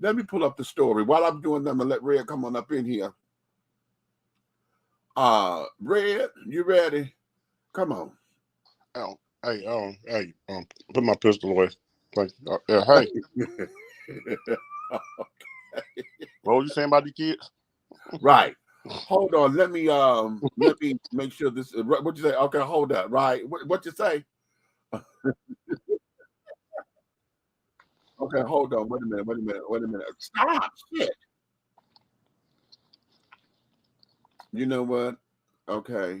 Let me pull up the story. While I'm doing that, I'm gonna let Red come on up in here. Red, you ready? Come on. Oh, hey, put my pistol away. Thank you. Yeah, hey. What were you saying about the kids? Right. Hold on. Let me make sure this is what you say. Okay, hold up. Right. What you say? Okay, hold on. Wait a minute. Stop. Shit. You know what? Okay.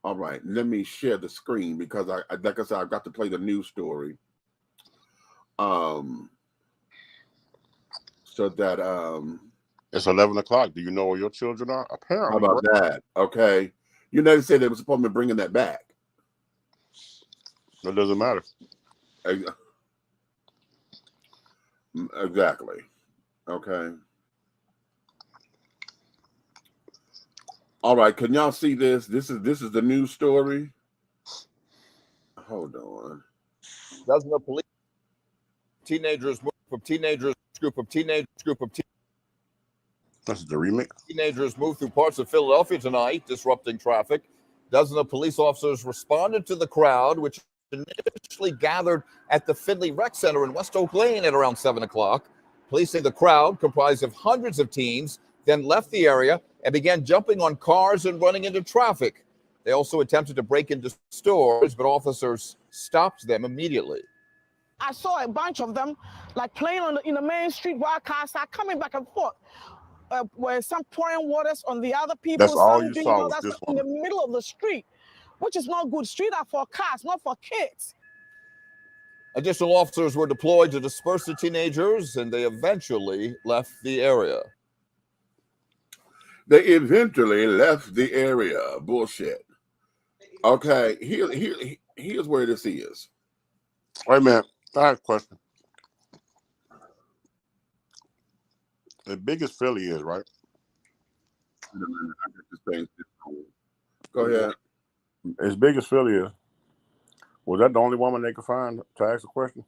All right. Let me share the screen because I like I said, I've got to play the news story. So that It's 11 o'clock. Do you know where your children are? Apparently. how about that? Okay. You know, they said they were supposed to be bringing that back. It doesn't matter. Exactly. Okay. All right. Can y'all see this? This is the news story. Hold on. Dozens of police teenagers moved from group of teenagers That's the remix. Teenagers moved through parts of Philadelphia tonight, disrupting traffic. Dozens of police officers responded to the crowd, which initially gathered at the Findlay Rec Center in West Oak Lane at around 7 o'clock. Police say the crowd, comprised of hundreds of teens, then left the area and began jumping on cars and running into traffic. They also attempted to break into stores, but officers stopped them immediately. I saw a bunch of them like playing in the main street while cars are coming back and forth. Where some pouring waters on the other people. That's all you saw was this in one. the middle of the street, which is not good. Street are for cars, not for kids. Additional officers were deployed to disperse the teenagers, and they eventually left the area. Bullshit. Okay, here's where this is. Wait a minute. I have a question. The biggest Philly is, right? Go ahead. As big as Philly is, was that the only woman they could find to ask a question?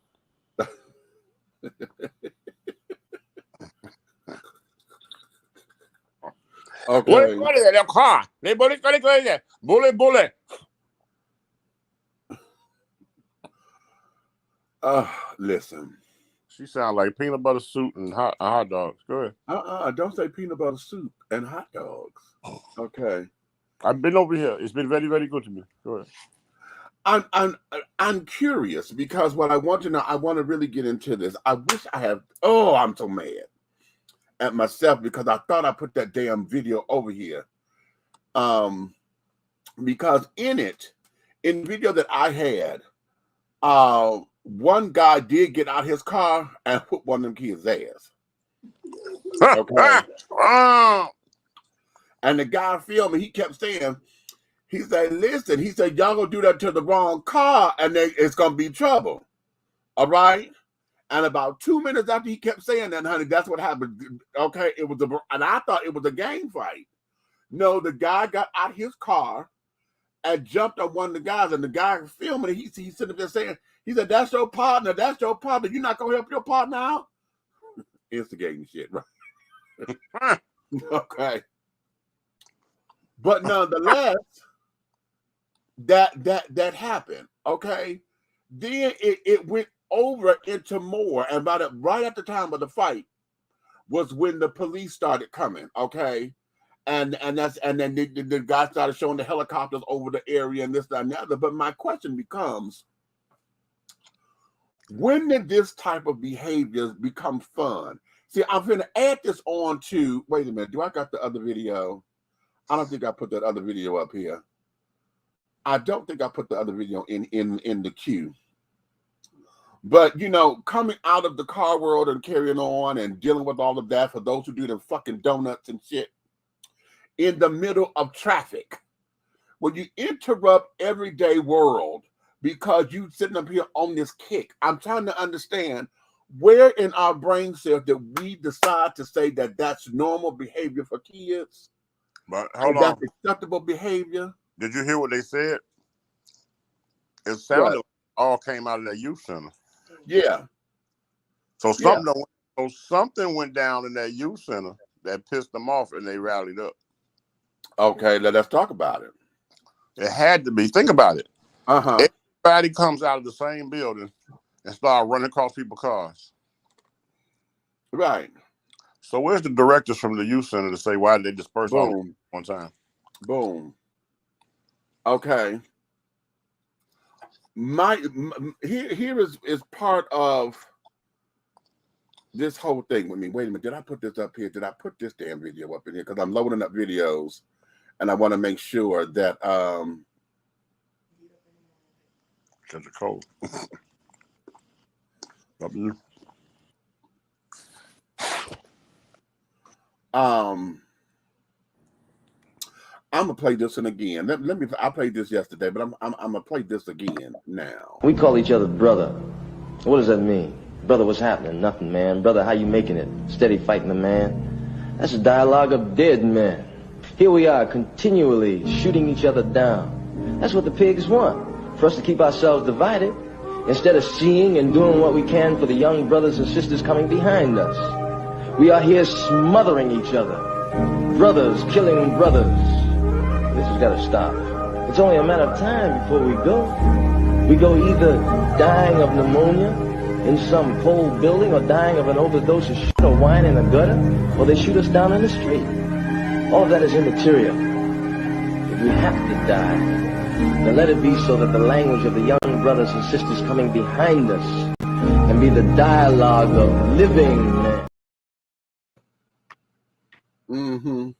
Okay. What is that car? Bully. Listen. She sounds like peanut butter soup and hot dogs. Go ahead. Don't say peanut butter soup and hot dogs. Okay. I've been over here. It's been very, very good to me. Go ahead. I'm curious because what I want to know, I want to really get into this. I wish I had. Oh, I'm so mad at myself because I thought I put that damn video over here. Because in the video that I had, one guy did get out his car and whoop one of them kids' ass. Okay. And the guy filming, he kept saying, he said, listen, he said, y'all gonna do that to the wrong car and then it's gonna be trouble. All right. And about 2 minutes after he kept saying that, honey, that's what happened. Okay. And I thought it was a gang fight. No, the guy got out his car and jumped on one of the guys, and the guy filming it, he's sitting there saying, he said, that's your partner. You're not gonna help your partner out? Instigating shit, right? Okay. But nonetheless, that happened. Okay. Then it went over into more, and right at the time of the fight was when the police started coming. Okay. And then the guy started showing the helicopters over the area and this, that, and the other. But my question becomes, when did this type of behavior become fun? See, I'm going to add this on to, wait a minute, do I got the other video? I don't think I put that other video up here. I don't think I put the other video in the queue. But, you know, coming out of the car world and carrying on and dealing with all of that for those who do the fucking donuts and shit in the middle of traffic, when you interrupt everyday world because you sitting up here on this kick, I'm trying to understand where in our brain cells did we decide to say that that's normal behavior for kids? But hold on. That's acceptable behavior? Did you hear what they said? It sounded like all came out of that youth center. Yeah. So something went down in that youth center that pissed them off, and they rallied up. Okay, let's talk about it. It had to be. Think about it. Uh-huh. Everybody comes out of the same building and start running across people's cars. Right. So where's the directors from the youth center to say why did they disperse all at one time? Boom. Okay. Here is part of this whole thing with me. Wait a minute. Did I put this up here? Did I put this damn video up in here? Because I'm loading up videos and I want to make sure that Catch a cold. W. I'm gonna play this one again. Let me. I played this yesterday, but I'm gonna play this again now. We call each other brother. What does that mean? Brother, what's happening? Nothing, man. Brother, how you making it? Steady fighting the man. That's a dialogue of dead men. Here we are, continually shooting each other down. That's what the pigs want, for us to keep ourselves divided, instead of seeing and doing what we can for the young brothers and sisters coming behind us. We are here smothering each other. Brothers killing brothers. This has got to stop. It's only a matter of time before we go. We go either dying of pneumonia in some cold building or dying of an overdose of shit or wine in a gutter, or they shoot us down in the street. All of that is immaterial. If we have to die, then let it be so that the language of the young brothers and sisters coming behind us can be the dialogue of living men. Mm-hmm.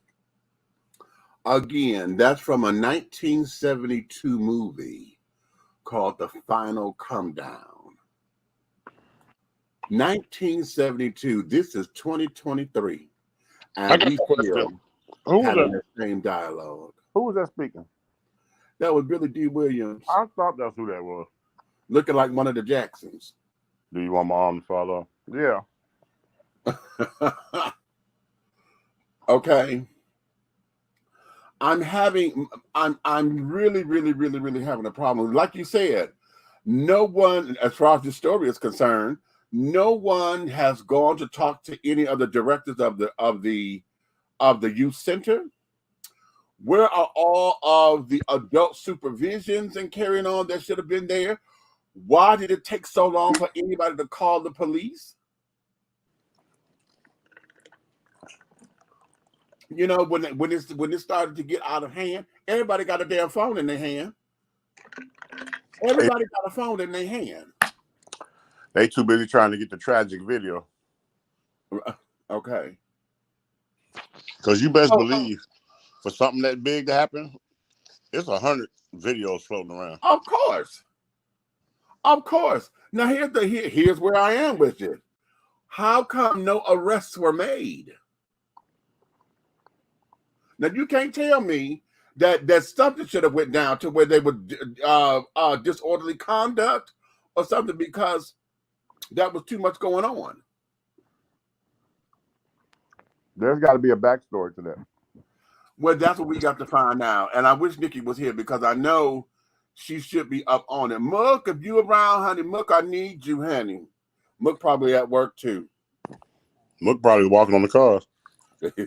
Again, that's from a 1972 movie called The Final Come Down. 1972. This is 2023. And we still having the same dialogue. Who was that speaking? That was Billy D. Williams. I thought that's who that was. Looking like one of the Jacksons. Do you want my arm to fall off? Yeah. Okay. I'm really having a problem. Like you said, no one, as far as the story is concerned, no one has gone to talk to any of the directors of the youth center. Where are all of the adult supervisions and carrying on that should have been there? Why did it take so long for anybody to call the police? You know, when it started to get out of hand, everybody got a damn phone in their hand. Everybody got a phone in their hand. They too busy trying to get the tragic video. Okay. Because you best believe, for something that big to happen, it's 100 videos floating around. Of course. Now here's where I am with it. How come no arrests were made? Now you can't tell me that something should have went down to where they would disorderly conduct or something, because that was too much going on. There's got to be a backstory to that. Well, that's what we got to find out. And I wish Nikki was here, because I know she should be up on it. Mook, if you around, honey, Mook, I need you, honey. Mook probably at work too. Mook probably walking on the cars. Okay.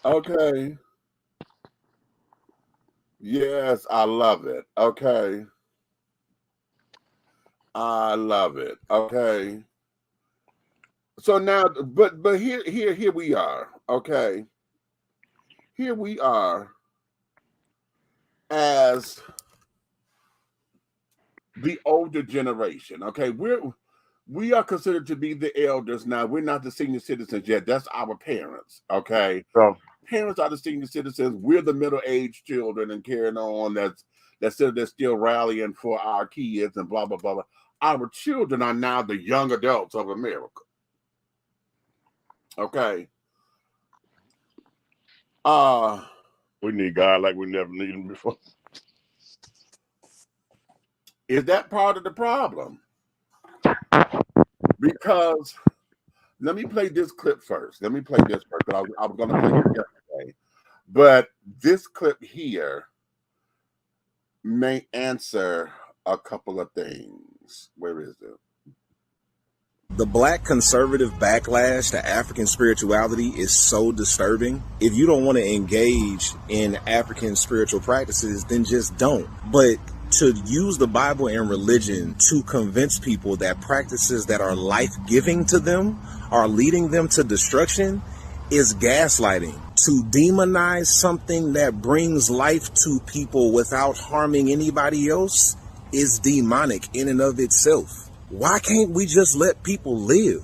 Okay. Yes, I love it. Okay. I love it. Okay. So now, but here we are. Okay. Here we are as the older generation. Okay, we are considered to be the elders now. We're not the senior citizens yet. That's our parents. Okay. So parents are the senior citizens. We're the middle-aged children and carrying on. They're still rallying for our kids and blah blah blah blah. Our children are now the young adults of America. Okay. we need God like we never needed him before. Is that part of the problem? Because Let me play this clip first. Let me play this first. But I was going to play it yesterday. But this clip here may answer a couple of things. Where is it? The black conservative backlash to African spirituality is so disturbing. If you don't want to engage in African spiritual practices, then just don't. But to use the Bible and religion to convince people that practices that are life-giving to them are leading them to destruction is gaslighting. To demonize something that brings life to people without harming anybody else is demonic in and of itself. Why can't we just let people live?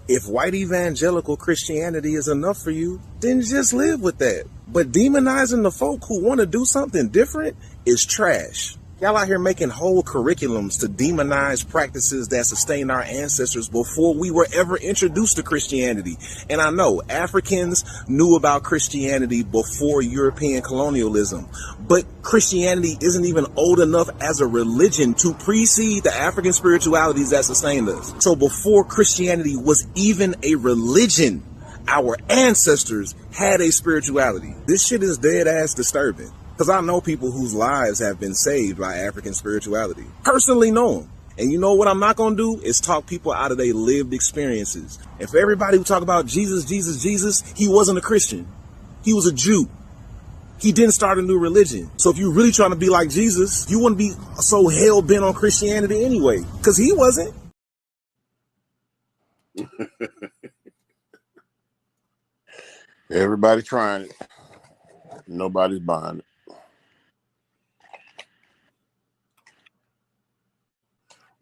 If white evangelical Christianity is enough for you, then just live with that. But demonizing the folk who want to do something different is trash. Y'all out here making whole curriculums to demonize practices that sustained our ancestors before we were ever introduced to Christianity. And I know Africans knew about Christianity before European colonialism, but Christianity isn't even old enough as a religion to precede the African spiritualities that sustained us. So before Christianity was even a religion, our ancestors had a spirituality. This shit is dead ass disturbing. Because I know people whose lives have been saved by African spirituality. Personally know them. And you know what I'm not going to do is talk people out of their lived experiences. And for everybody who talk about Jesus, he wasn't a Christian. He was a Jew. He didn't start a new religion. So if you're really trying to be like Jesus, you wouldn't be so hell-bent on Christianity anyway. Because he wasn't. Everybody trying it. Nobody's buying it.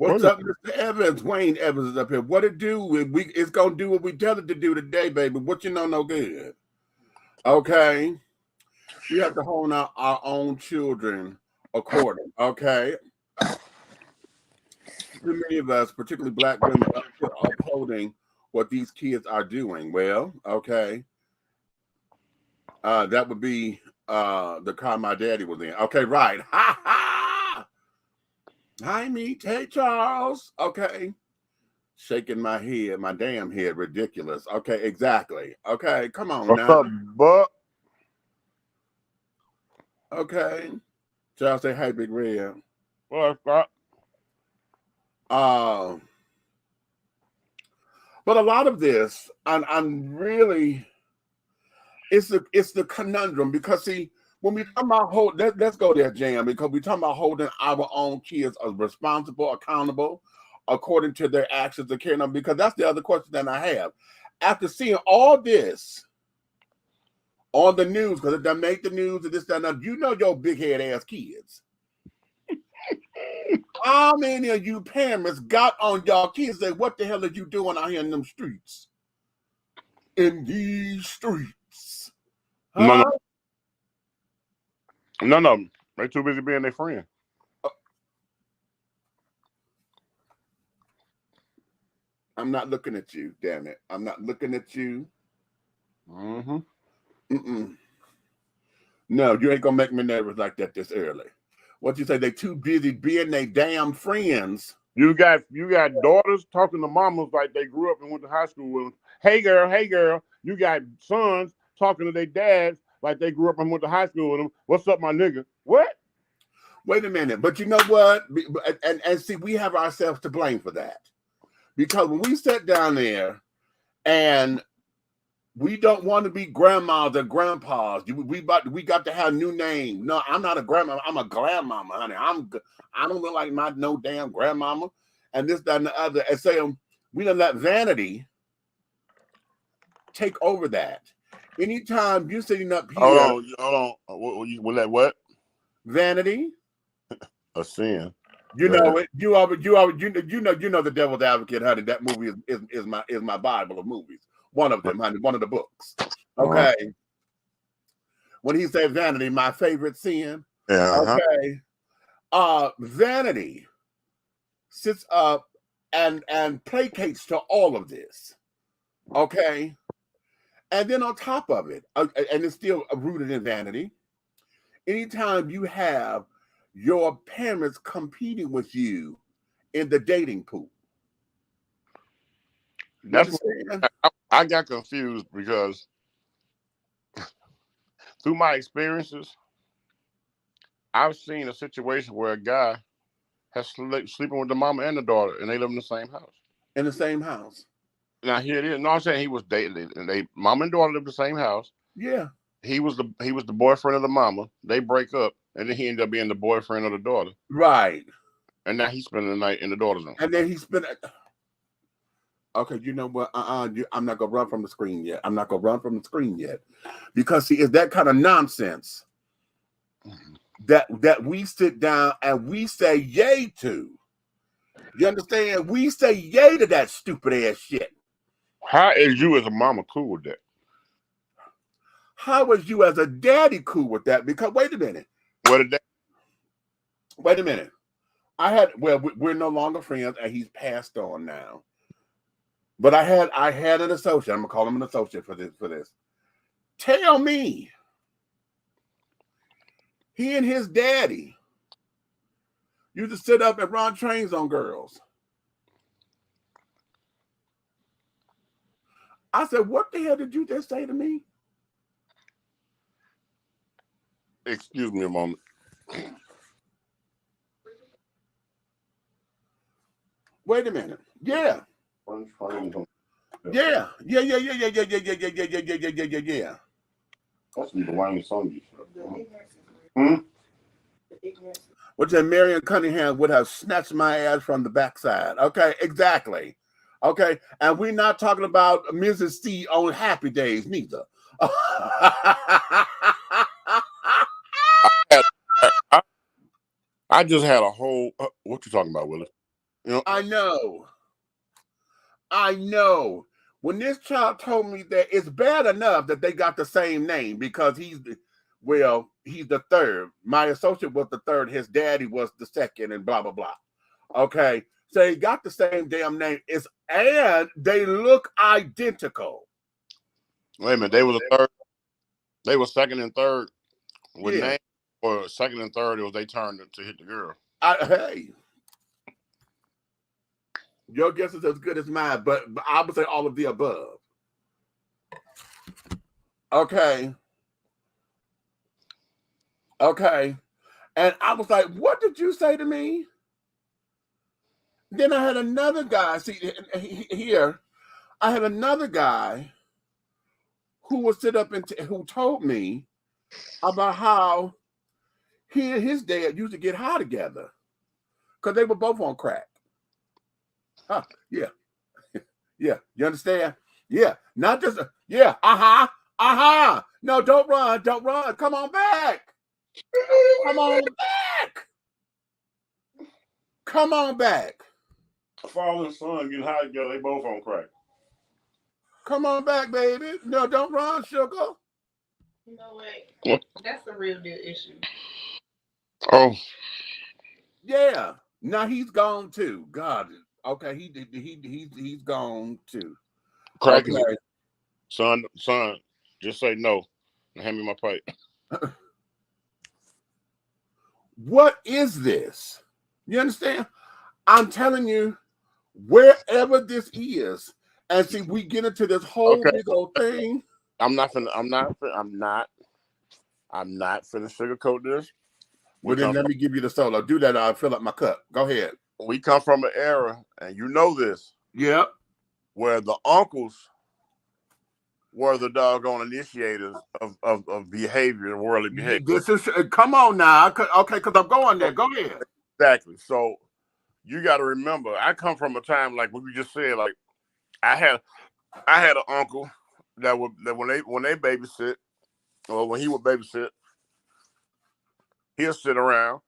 What's up, Mr. Evans? Wayne Evans is up here. What it do? It's going to do what we tell it to do today, baby. What you know no good. Okay? We have to hold our own children according. Okay? Too many of us, particularly black women, are upholding what these kids are doing. Well, okay. That would be the car my daddy was in. Okay, right. Ha ha! Hi, meet. Hey, Charles. Okay. Shaking my head, my damn head. Ridiculous. Okay, exactly. Okay, come on What's now. up, Buck? Okay. Charles say, hey, Big Red. What's up? But a lot of this, I'm really, it's the conundrum because see, when we talk about let's go there, Jam, because we talking about holding our own kids as responsible, accountable, according to their actions and carrying them. Because that's the other question that I have. After seeing all this on the news, because it done make the news and this, that, and that, you know your big head ass kids. How many of you parents got on y'all kids and say, what the hell are you doing out here in them streets? In these streets. Huh? None of them. They're too busy being their friend. I'm not looking at you, damn it. I'm not looking at you. Mm-hmm. No, you ain't gonna make me nervous like that this early. What you say? They too busy being they damn friends. You got daughters talking to mamas like they grew up and went to high school with them. Hey girl. You got sons talking to their dads like they grew up and went to high school with them. What's up, my nigga? What? Wait a minute. But you know what? And see, we have ourselves to blame for that. Because when we sat down there and we don't want to be grandmas or grandpas, we got to have new names. No, I'm not a grandma. I'm a grandmama, honey. I don't look like my no damn grandmama. And this, that, and the other. And say we don't let vanity take over that. Anytime you're sitting up here, hold on. Will that what? Vanity, A sin. you know it. You know the Devil's Advocate, honey. That movie is my Bible of movies. One of them, honey. One of the books. Okay. When he said vanity, my favorite sin. Yeah. Okay. Vanity sits up and placates to all of this. Okay. And then on top of it, and it's still rooted in vanity, anytime you have your parents competing with you in the dating pool. That's what I got confused because through my experiences, I've seen a situation where a guy has sleeping with the mama and the daughter, and they live in the same house. In the same house. Now here it is. No, I'm saying he was dating, and they mom and daughter live in the same house. Yeah. He was the boyfriend of the mama. They break up, and then he ended up being the boyfriend of the daughter. Right. And now he's spending the night in the daughter's room. And then he spent. Okay, you know what? I'm not gonna run from the screen yet. I'm not gonna run from the screen yet, because see, it's that kind of nonsense that we sit down and we say yay to. You understand? We say yay to that stupid ass shit. How is you as a mama cool with that? How was you as a daddy cool with that? Because wait a minute. What did that? Wait a minute. We're no longer friends, and he's passed on now. But I had an associate. I'm gonna call him an associate for this. Tell me, he and his daddy used to sit up and run trains on girls. I said, what the hell did you just say to me? Excuse me a moment. Wait a minute. Yeah. Yeah. That's the Wayne song. Which then Marion Cunningham would have snatched my ass from the backside. Okay, exactly. Okay, and we're not talking about Mrs. C on Happy Days neither. I just had a whole. What you talking about, Willie? You know, I know. When this child told me that it's bad enough that they got the same name because he's the third. My associate was the third. His daddy was the second, and blah blah blah. Okay, so they got the same damn name. And they look identical. wait a minute. They was a third. They were second and third with name, or second and third. It was they turned to hit the girl. Hey. Your guess is as good as mine, but I would say all of the above. Okay. And I was like, what did you say to me? Then I had another guy. See, here, I had another guy who would sit up and who told me about how he and his dad used to get high together because they were both on crack. Huh, yeah. Yeah, you understand? Yeah, not just, yeah, No, don't run. Come on back. Come on back. Father and son getting high together. They both on crack. Come on back, baby. No, don't run, sugar. You know what? That's a real deal issue. Oh. Yeah. Now he's gone too. God. Okay, he's gone too. Crack okay. is son, just say no and hand me my pipe. What is this? You understand? I'm telling you, wherever this is, and see, we get into this whole big old thing. I'm not finna sugarcoat this. Well, then let me give you the solo. Do that. I'll fill up my cup. Go ahead. We come from an era, and you know this. Yep. Where the uncles were the doggone initiators of behavior, worldly behavior. This is come on now. Okay, because I'm going there. Go ahead. Exactly. So you got to remember, I come from a time like what you just said. Like I had an uncle that when they babysit, or when he would babysit, he'll sit around.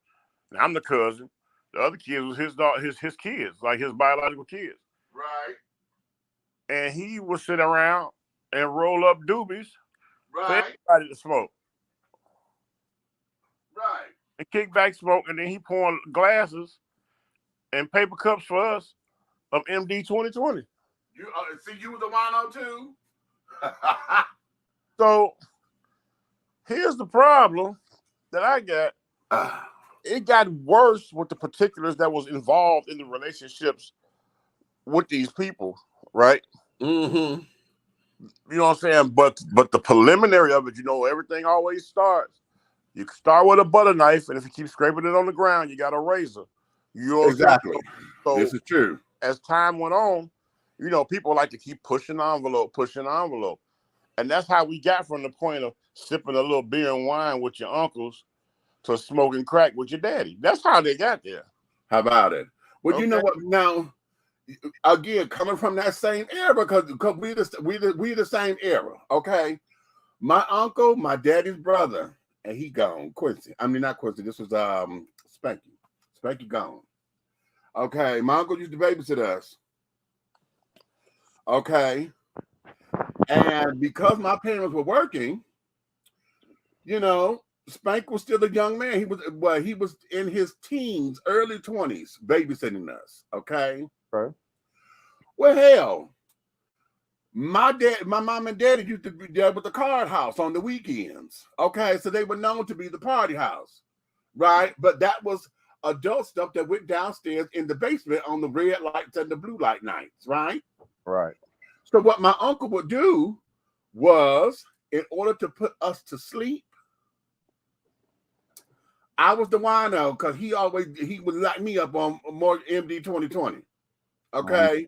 And I'm the cousin. The other kids was his kids, like his biological kids. Right. And he would sit around and roll up doobies for everybody to smoke. Right. And kick back smoke, and then he pouring glasses and paper cups for us of MD 2020. You was the wino too? So here's the problem that I got. It got worse with the particulars that was involved in the relationships with these people. right? Mm-hmm. You know what I'm saying? But the preliminary of it, you know, everything always starts. You can start with a butter knife, and if you keep scraping it on the ground, you got a razor. You know what I'm saying? Exactly. So This is true. as time went on, you know, people like to keep pushing the envelope. And that's how we got from the point of sipping a little beer and wine with your uncles to smoking crack with your daddy. That's how they got there. How about it? Well, you know Okay. what? Now, again, coming from that same era, because we the same era. Okay, my uncle, my daddy's brother, and he gone. Quincy. I mean, not Quincy. This was Spanky. Spanky gone. Okay, my uncle used to babysit us. Okay, and because my parents were working, you know, Spank was still a young man. He was in his teens, early 20s, babysitting us. Okay. Right. Well, hell, my mom and daddy used to be there with the card house on the weekends. Okay, so they were known to be the party house, right? But that was adult stuff that went downstairs in the basement on the red lights and the blue light nights, right? Right. So what my uncle would do was, in order to put us to sleep, I was the wino because he would lock me up on more MD 2020. Okay.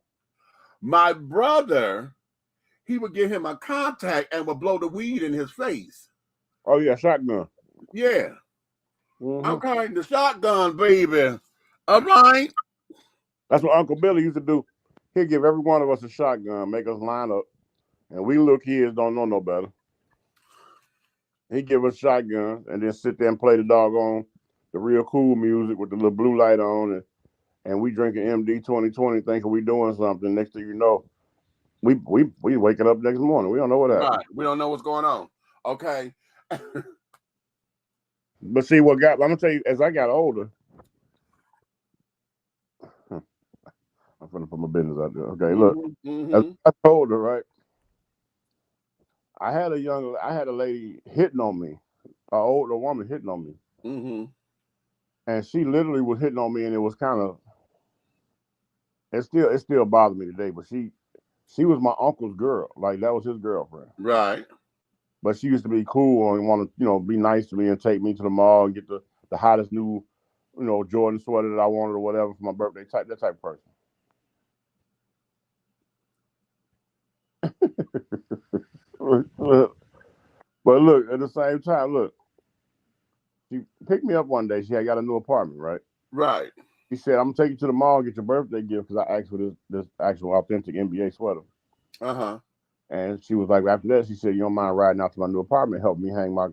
My brother, he would give him a contact and would blow the weed in his face. Oh yeah, shotgun. Yeah. Mhm. Okay, the shotgun, baby. All right. That's what Uncle Billy used to do. He'd give every one of us a shotgun, make us line up, and we little kids don't know no better. He'd give us shotguns and then sit there and play the real cool music with the little blue light on, and we drinking MD 2020 thinking we doing something. Next thing you know, we waking up next morning. We don't know what happened. Right. We don't know what's going on. Okay. But see what got, I'm gonna tell you, as I got older, I'm gonna put my business out there. Okay, look, as I got older, right? I had a lady hitting on me, an older woman hitting on me. Mm-hmm. And she literally was hitting on me, and it was kind of, it still bothers me today, but she was my uncle's girl. Like, that was his girlfriend. Right. But she used to be cool and want to, you know, be nice to me and take me to the mall and get the hottest new, you know, Jordan sweater that I wanted or whatever for my birthday, that type of person. But look, at the same time, look, she picked me up one day. She had got a new apartment, right? Right. She said, "I'm gonna take you to the mall and get your birthday gift," because I asked for this actual authentic NBA sweater. Uh-huh. And she was like, after that, she said, "You don't mind riding out to my new apartment, help me hang my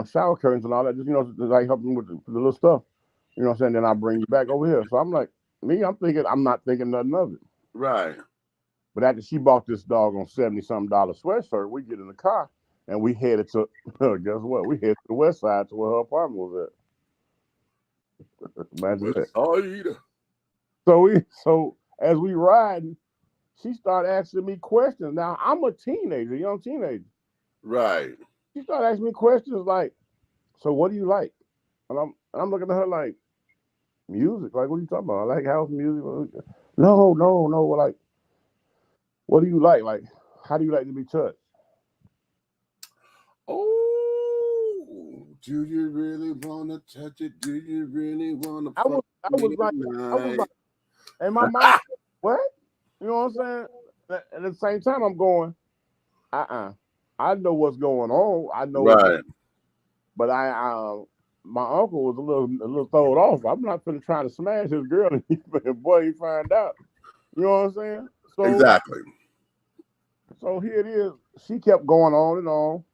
shower curtains and all that, just, you know, like helping with the little stuff. You know what I'm saying? Then I'll bring you back over here." So I'm like, I'm not thinking nothing of it. Right. But after she bought this doggone $70-something sweatshirt, we get in the car and we headed to, guess what? We headed to the west side to where her apartment was at. Imagine that. So as we riding, she started asking me questions. Now, I'm a teenager, young teenager. Right. She started asking me questions like, "So what do you like?" And I'm looking at her like, "Music? Like, what are you talking about? I like house music." No. Like, what do you like? Like, how do you like to be touched? Oh, do you really want to touch it? Do you really want to? I was like, in my mind, what? You know what I'm saying? And at the same time, I'm going, I know what's going on. I know, right. But my uncle was a little thrown off. I'm not finna try to smash his girl, and boy, he find out. You know what I'm saying? So exactly. So here it is. She kept going on and on,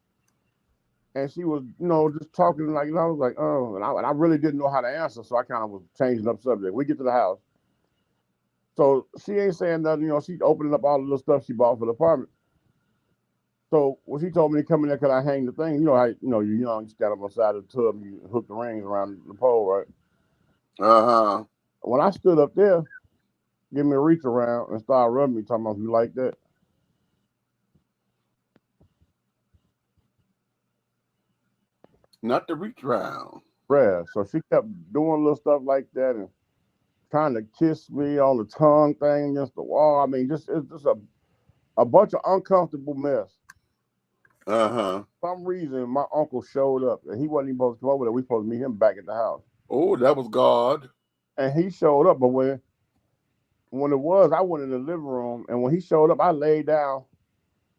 and she was, you know, just talking like, you know, I was like, oh, and I really didn't know how to answer, so I kind of was changing up subject. We get to the house, so she ain't saying nothing. You know, she opening up all the little stuff she bought for the apartment. So when she told me to come in there, could I hang the thing? You know how you're young, you stand up on the side of the tub, and you hook the rings around the pole, right? Uh-huh. When I stood up there, give me a reach around and started rubbing me, talking about, "You like that?" Not the reach round. Bruh. So she kept doing little stuff like that and trying to kiss me on the tongue thing against the wall. I mean, it's just a bunch of uncomfortable mess. Uh-huh. For some reason, my uncle showed up, and he wasn't even supposed to come over there. We supposed to meet him back at the house. Oh, that was God. And he showed up, but when it was, I went in the living room, and when he showed up, I laid down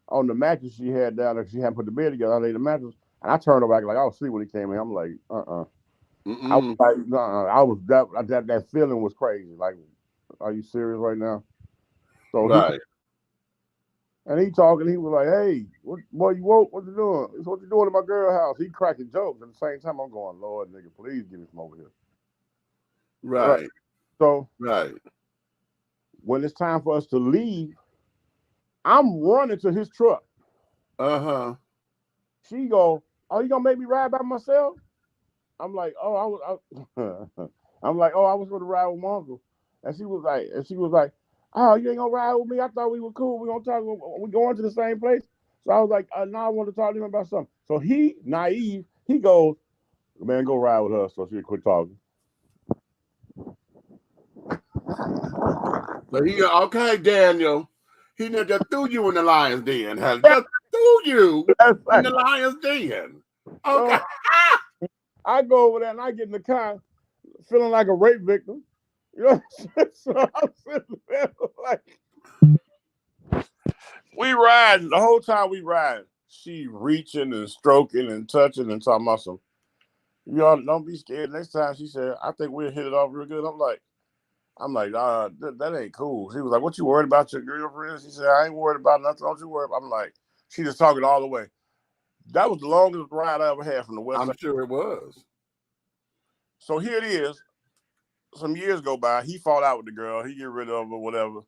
on the mattress she had down there. She hadn't put the bed together. I laid the mattress, and I turned her back like I was asleep when he came in. I'm like, I was like, I was that feeling was crazy. Like, are you serious right now? So Right. he talking. He was like, "Hey, boy, you woke? What you doing? It's what you doing at my girl house?" He cracking jokes at the same time. I'm going, Lord, nigga, please get me from over here. Right. So Right. when it's time for us to leave, I'm running to his truck. Uh-huh. She go, "Oh, you gonna make me ride by myself?" I'm like, "Oh, I'm like, oh, I was gonna ride with my uncle," and she was like, "Oh, you ain't gonna ride with me? I thought we were cool. We gonna talk. We going to the same place." So I was like, "No, I want to talk to him about something." So he, naive, he goes, "Man, go ride with her so she can quit talking." So okay, Daniel. He just threw you in the lion's den. Just threw you in the lion's den. Okay. So I go over there and I get in the car feeling like a rape victim. You know what I'm saying? So I'm sitting there like, we riding the whole time we riding. She reaching and stroking and touching and talking about some. Y'all don't be scared. Next time she said, "I think we'll hit it off real good." I'm like, that ain't cool. She was like, "What you worried about your girlfriend?" She said, "I ain't worried about nothing. Don't you worry about." I'm like, she just talking all the way. That was the longest ride I ever had from the west side. I'm sure it was. So here it is. Some years go by. He fall out with the girl. He get rid of her, whatever.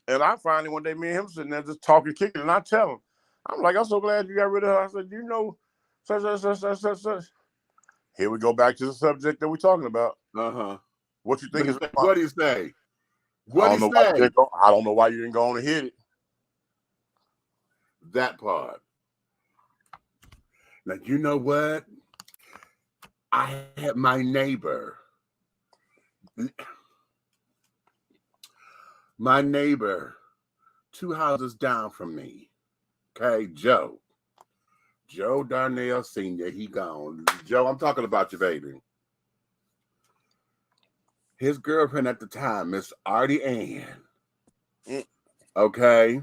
And I finally, one day, me and him sitting there just talking, kicking, and I tell him, I'm like, "I'm so glad you got rid of her." I said, "You know, such. Here we go back to the subject that we're talking about. Uh-huh. What you think is what do you say? I don't know why you didn't go on and hit it. That part. Now, you know what? I had my neighbor, 2 houses down from me. Okay, Joe Darnell Sr., he gone. Joe, I'm talking about your baby. His girlfriend at the time, Miss Artie Ann. Okay.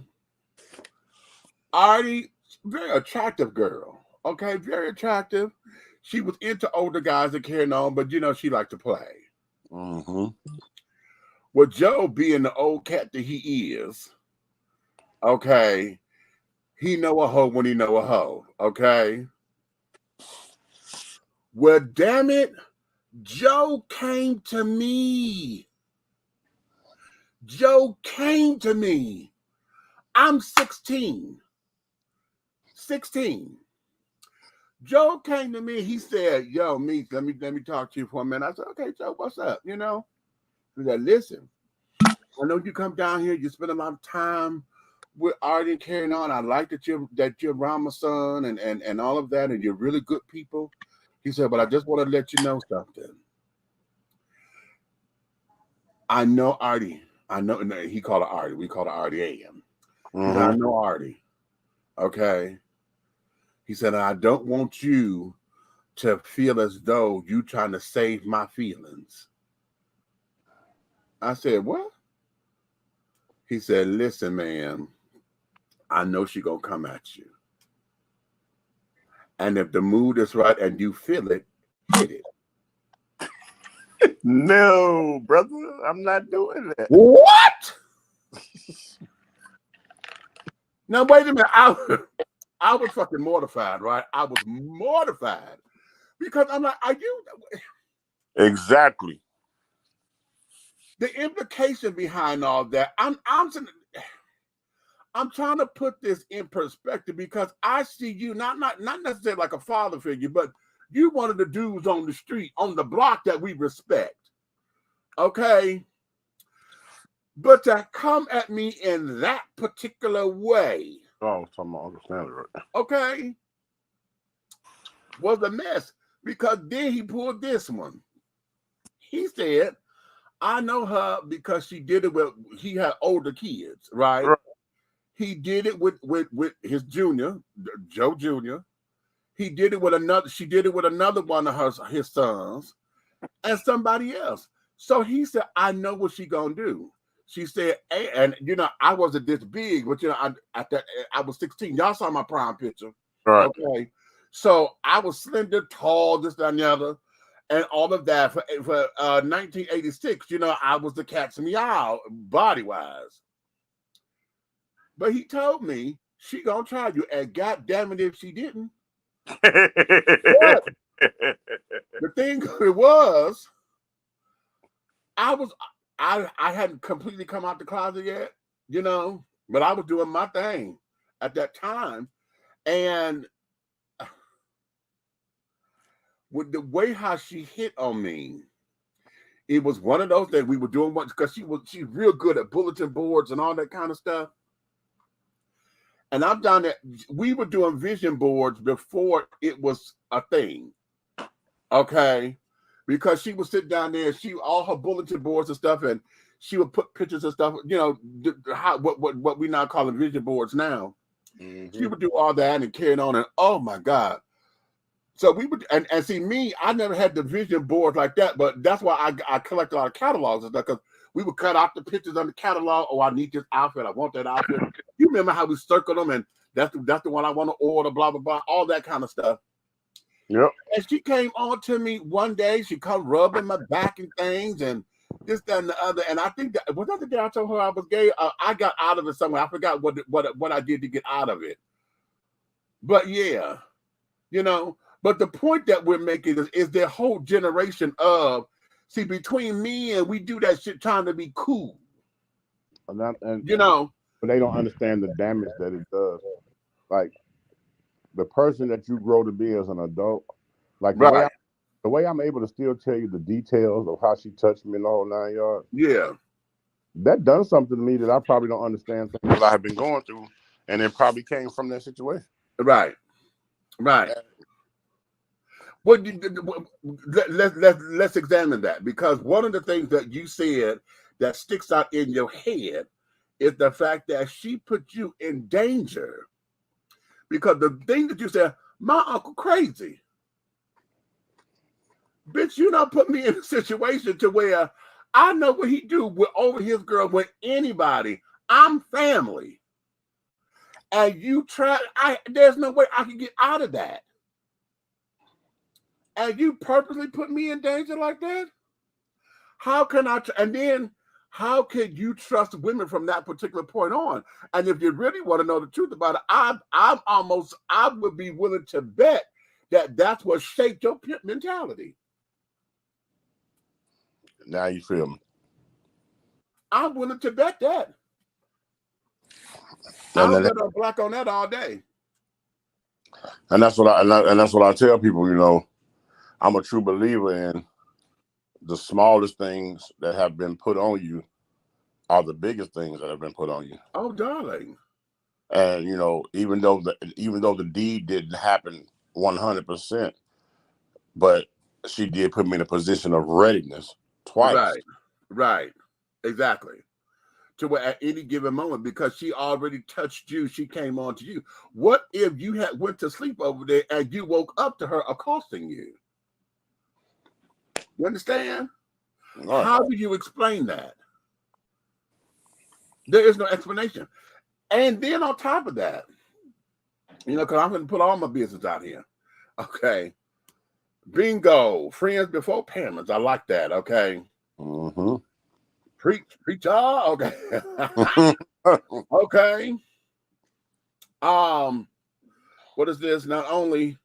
Artie, very attractive girl. Okay, very attractive. She was into older guys that carrying on, but she liked to play. Mm-hmm. Well, Joe, being the old cat that he is, okay, he know a hoe when he know a hoe, okay? Well, damn it, Joe came to me. I'm 16. Joe came to me. He said, "Yo, Meek, let me talk to you for a minute." I said, "Okay, Joe, what's up?" He said, "Listen, I know you come down here. You spend a lot of time with Artie and carrying on. I like that you're around my son and all of that, and you're really good people." He said, "But I just want to let you know something. I know Artie. I know." No, he called her Artie. We call her Artie AM. He said, "I know Artie. Okay." He said, "I don't want you to feel as though you trying to save my feelings." I said, "What?" He said, "Listen, man, I know she gonna come at you. And if the mood is right and you feel it, hit it." No, brother, I'm not doing that. What? Now, wait a minute. I was fucking mortified, right? I was mortified because I'm like, are you? Exactly. The implication behind all that, I'm trying to put this in perspective because I see you not necessarily like a father figure, but you one of the dudes on the street, on the block that we respect. Okay? But to come at me in that particular way. Oh, I was talking about Uncle Stanley, right? Okay. Was a mess because then he pulled this one. He said, I know her because she did it with, he had older kids, right? Right. He did it with his junior, Joe Jr. He did it with another, she did it with another one of his sons and somebody else. So he said, I know what she gonna do. She said, and you know, I wasn't this big, but you know, I was 16. Y'all saw my prime picture. Right. Okay. So I was slender, tall, this, that, and the other, and all of that. For 1986, you know, I was the cat's meow body-wise. But he told me she gonna try you, and God damn it if she didn't. But the thing it was, I hadn't completely come out the closet yet, you know, but I was doing my thing at that time. And with the way how she hit on me, it was one of those that we were doing once because she's real good at bulletin boards and all that kind of stuff. And I've done that. We were doing vision boards before it was a thing. Okay. Because she would sit down there, all her bulletin boards and stuff, and she would put pictures and stuff, you know, what we now call vision boards now. Mm-hmm. She would do all that and carry on, and oh my God. So we would, and see me, I never had the vision board like that, but that's why I collect a lot of catalogs and stuff, because we would cut out the pictures on the catalog. Oh, I need this outfit. I want that outfit. You remember how we circled them, and that's the one I want to order, blah, blah, blah, all that kind of stuff. Yep. And she came on to me one day. She come rubbing my back and things, and this, that, and the other. And I think that was that the day I told her I was gay. I got out of it somewhere. I forgot what I did to get out of it. But yeah, you know. But the point that we're making is their whole generation of, see, between me and we do that shit trying to be cool. And you know, but they don't understand the damage that it does. Like the person that you grow to be as an adult, like the way I'm able to still tell you the details of how she touched me in the whole 9 yards. Yeah. That done something to me that I probably don't understand things that I have been going through, and it probably came from that situation. Right. Right. Well, let's examine that, because one of the things that you said that sticks out in your head is the fact that she put you in danger, because the thing that you said, my uncle crazy. Bitch, you don't put me in a situation to where I know what he do over his girl with anybody. I'm family. And you try, there's no way I can get out of that. And you purposely put me in danger like that? How can I? And then how can you trust women from that particular point on? And if you really want to know the truth about it, I would be willing to bet that that's what shaped your mentality. Now you feel me? I'm willing to bet that. I'll bet on black on that all day. And that's what I tell people. You know, I'm a true believer in the smallest things that have been put on you are the biggest things that have been put on you. Oh, darling. And you know, even though the deed didn't happen 100%, but she did put me in a position of readiness twice. Right. Exactly. To where at any given moment, because she already touched you, she came on to you. What if you had went to sleep over there and you woke up to her accosting you? You understand? Right. How do you explain that? There is no explanation. And then on top of that, you know, because I'm going to put all my business out here. Okay. Bingo. Friends before parents. I like that. Okay. Mm-hmm. Preach. Okay. Okay. What is this? Not only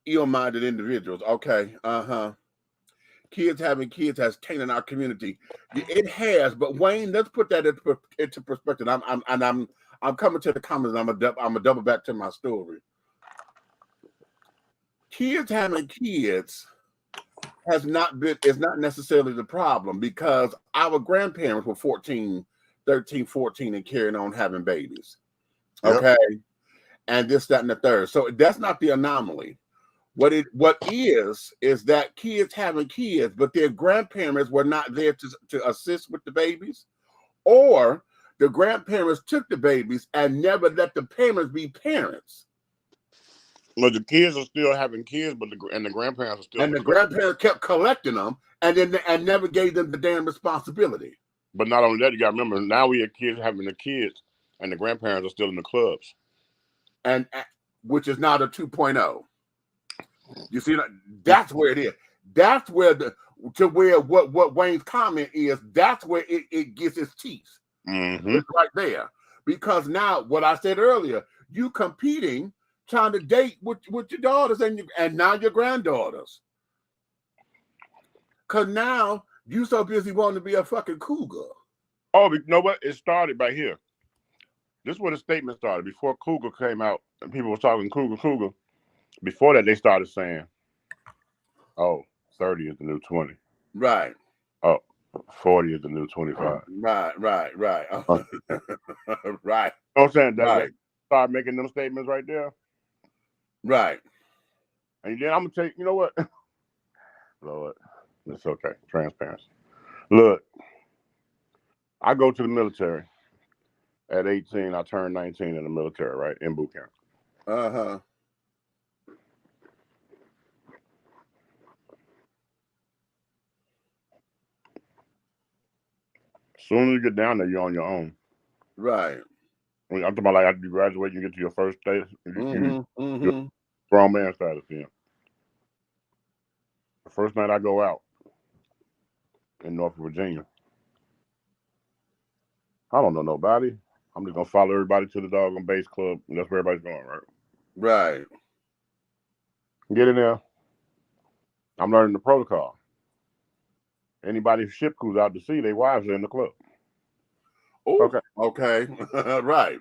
ill-minded individuals. Okay. Kids having kids has tainted our community. It has, but Wayne, let's put that into perspective. I'm coming to the comments. I'm a double back to my story. Kids having kids is not necessarily the problem, because our grandparents were 13, 14, and carrying on having babies. Okay. Yep. And this, that, and the third. So that's not the anomaly. What is that kids having kids, but their grandparents were not there to assist with the babies, or the grandparents took the babies and never let the parents be parents. Well, the kids are still having kids, but the grandparents are still. And the grandparents kept collecting them, and never gave them the damn responsibility. But not only that, you got to remember now we have kids having the kids, and the grandparents are still in the clubs, and which is now the 2.0. You see, that's where it is. That's where what Wayne's comment is. That's where it gets its teeth. Mm-hmm. It's right there. Because now, what I said earlier, you competing, trying to date with your daughters and now your granddaughters. Because now you so busy wanting to be a fucking cougar. Oh, you know what? It started right here. This is where the statement started. Before cougar came out, and people were talking cougar. Before that, they started saying, oh, 30 is the new 20. Right. Oh, 40 is the new 25. Right. Right. Right. You know what I'm saying? Right. Start making them statements right there. Right. And then I'm going to take, you know what? Lord, it's okay. Transparency. Look, I go to the military. At 18, I turned 19 in the military, right? In boot camp. Uh-huh. As soon as you get down there, you're on your own. Right. I'm talking about like after you graduate, you get to your first state. Mm-hmm. Grown man status then. The first night I go out in Norfolk, Virginia, I don't know nobody. I'm just gonna follow everybody to the doggone base club, and that's where everybody's going, right? Right. Get in there. I'm learning the protocol. Anybody ship crews out to sea, their wives are in the club. Ooh, okay. Right.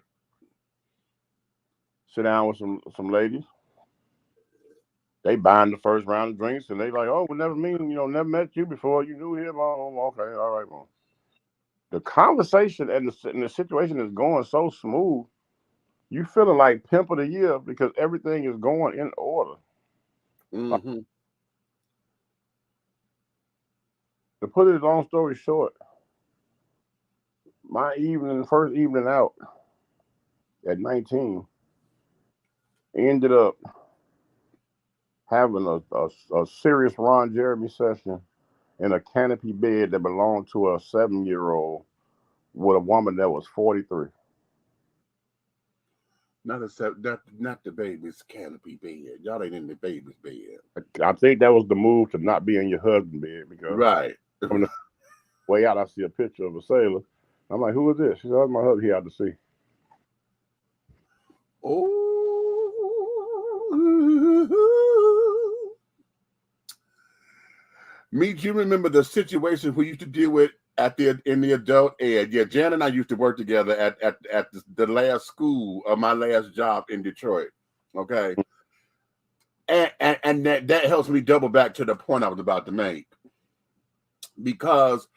Sit down with some ladies. They buying the first round of drinks, and they like, oh, we never never met you before. You knew him. Oh, okay, all right, well. The conversation and the situation is going so smooth. You feeling like pimp of the year because everything is going in order. Mm-hmm. To put it long story short, my first evening out at 19, ended up having a serious Ron Jeremy session in a canopy bed that belonged to a 7-year-old with a woman that was 43. Not the baby's canopy bed. Y'all ain't in the baby's bed. I think that was the move to not be in your husband's bed because right. On the way out, I see a picture of a sailor. I'm like, who is this? She said, that's my husband. He out to sea. Oh. Meet, you remember the situation we used to deal with in the adult ed? Yeah, Jan and I used to work together at the last school of my last job in Detroit. Okay. And that helps me double back to the point I was about to make. Because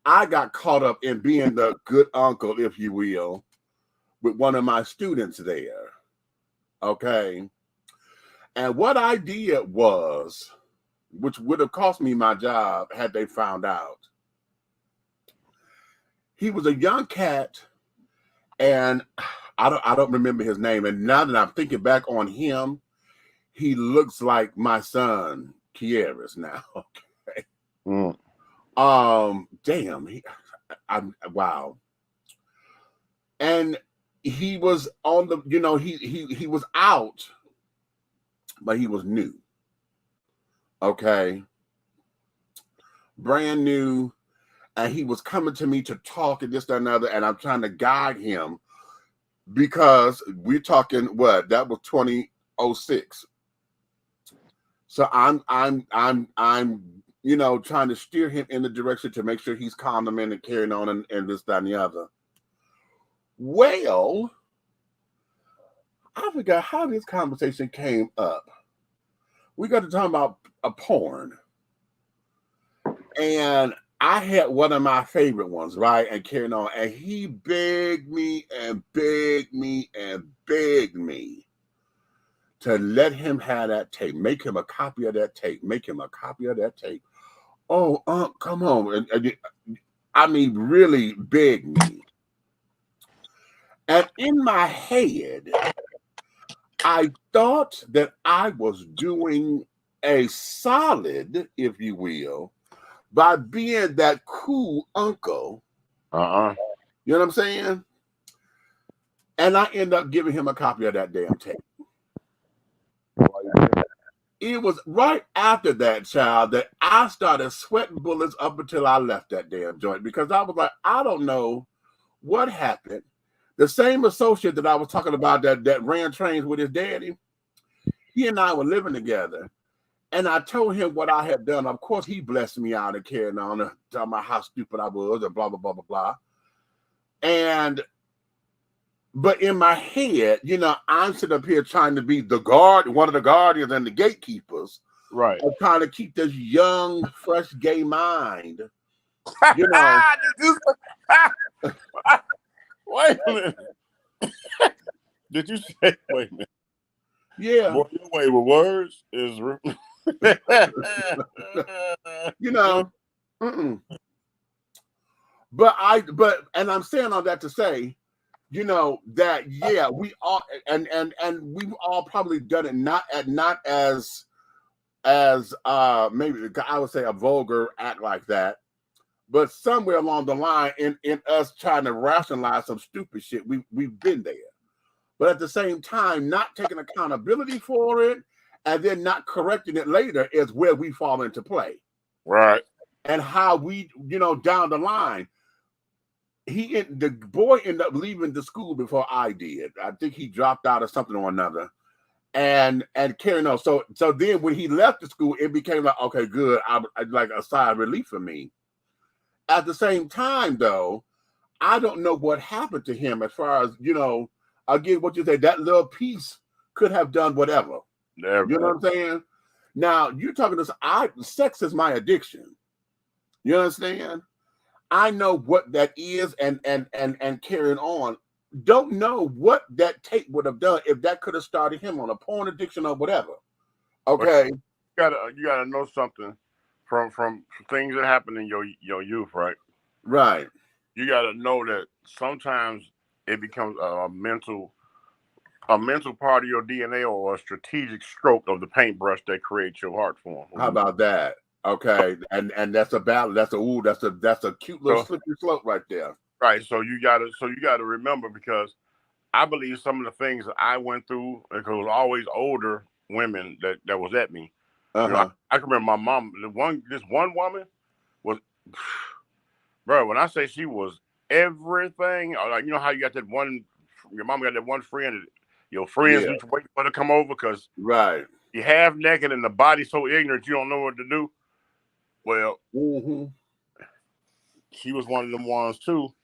I got caught up in being the good uncle, if you will, with one of my students there. Okay. And what I did was, which would have cost me my job had they found out. He was a young cat, and I don't remember his name. And now that I'm thinking back on him, he looks like my son, Kieris, now. Okay. Mm. Damn. Wow. And he was on the, he was out, but he was new. Okay. Brand new. And he was coming to me to talk and this, that, and other. And I'm trying to guide him because we're talking that was 2006. So I'm trying to steer him in the direction to make sure he's calm and carrying on and this, that, and the other. Well, I forgot how this conversation came up. We got to talk about a porn. And I had one of my favorite ones, right? And carrying on. And he begged me and begged me and begged me to let him have that tape. Make him a copy of that tape. Make him a copy of that tape. Oh, come on. And I mean, really beg me. And in my head, I thought that I was doing a solid, if you will, by being that cool uncle. You know what I'm saying? And I end up giving him a copy of that damn tape. It was right after that, child, that I started sweating bullets up until I left that damn joint, because I was like, I don't know what happened. The same associate that I was talking about that ran trains with his daddy, he and I were living together. And I told him what I had done. Of course, he blessed me out and carrying on, talking about how stupid I was and blah, blah, blah, blah, blah. But in my head, you know, I'm sitting up here trying to be one of the guardians and the gatekeepers. Right. Of trying to keep this young, fresh gay mind. You know. Wait a minute. Did you say, wait a minute? Yeah. Boy, your way with words is you know. But I'm saying all that to say, you know, that yeah, we all and we've all probably done it not as maybe I would say a vulgar act like that, but somewhere along the line in us trying to rationalize some stupid shit, we've been there. But at the same time, not taking accountability for it and then not correcting it later is where we fall into play. Right. And how we, you know, down the line, the boy ended up leaving the school before I did. I think he dropped out or something or another. And carrying on. So then when he left the school, it became like, okay, good. I like a sigh of relief for me. At the same time, though, I don't know what happened to him as far as, you know, again, what you say, that little piece could have done whatever. Never. You know what I'm saying? Now, you're talking to sex is my addiction. You understand? I know what that is and carrying on. Don't know what that tape would have done if that could have started him on a porn addiction or whatever. Okay. You gotta know something from things that happen in your youth, right? Right. You gotta know that sometimes it becomes a mental part of your DNA or a strategic stroke of the paintbrush that creates your heart form. How about that? Okay. And that's a battle. That's a cute little slippery slope right there. Right. So you gotta remember, because I believe some of the things that I went through, because it was always older women that was at me. You know, I can remember my mom. This one woman was, bro. When I say she was everything, like, you know how you got that one, your mom got that one friend that your friends need to wait for her to come over because you half naked and the body's so ignorant you don't know what to do. Well, she was one of them ones too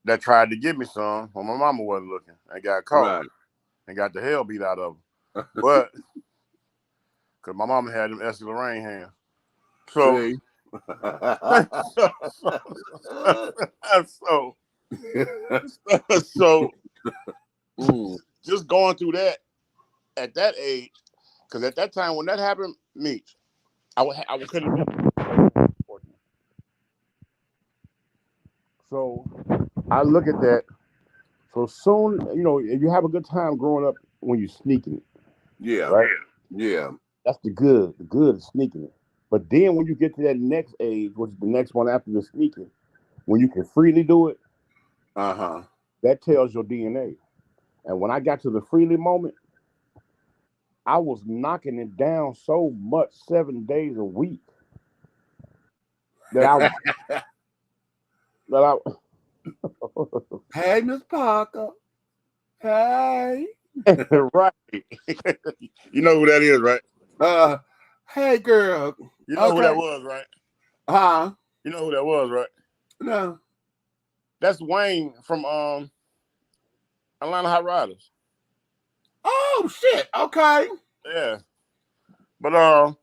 that tried to give me some when my mama wasn't looking and got caught and got the hell beat out of her. But because my mama had them Essie Lorraine hands. So, just going through that at that age, because at that time when that happened, I couldn't have been. So I look at that. So soon, you know, you have a good time growing up when you're sneaking it. Yeah. Right? Yeah. That's the good. The good is sneaking it. But then when you get to that next age, which is the next one after the sneaking, when you can freely do it, that tells your DNA. And when I got to the freely moment, I was knocking it down so much 7 days a week that Hey, Miss Parker. Hey. Right. You know who that is, right? Hey, girl. You know who that was, right? You know who that was, right? No. That's Wayne from Atlanta Hot Riders. Oh, shit. Okay. Yeah. But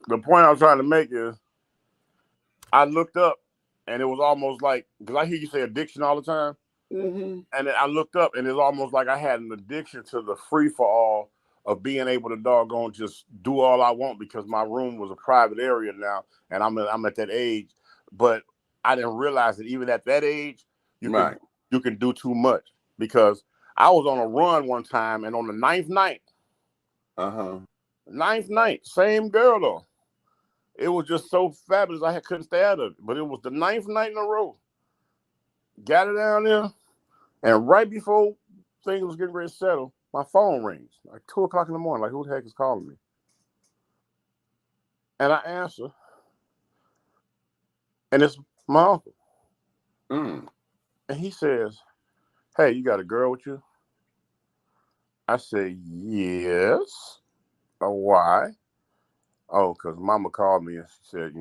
the point I was trying to make is I looked up and it was almost like, because I hear you say addiction all the time. And then I looked up, and it's almost like I had an addiction to the free for all of being able to doggone just do all I want, because my room was a private area now, and I'm at that age. But I didn't realize that even at that age, you can do too much, because I was on a run one time, and on the ninth night, same girl though. It was just so fabulous. I couldn't stay out of it. But it was the ninth night in a row. Got it down there, and right before things was getting ready to settle, my phone rings like 2 o'clock in the morning. Like, who the heck is calling me? And I answer, and it's my uncle. And he says, "Hey, you got a girl with you?" I said, "Yes." Why? Oh, because Mama called me and she said,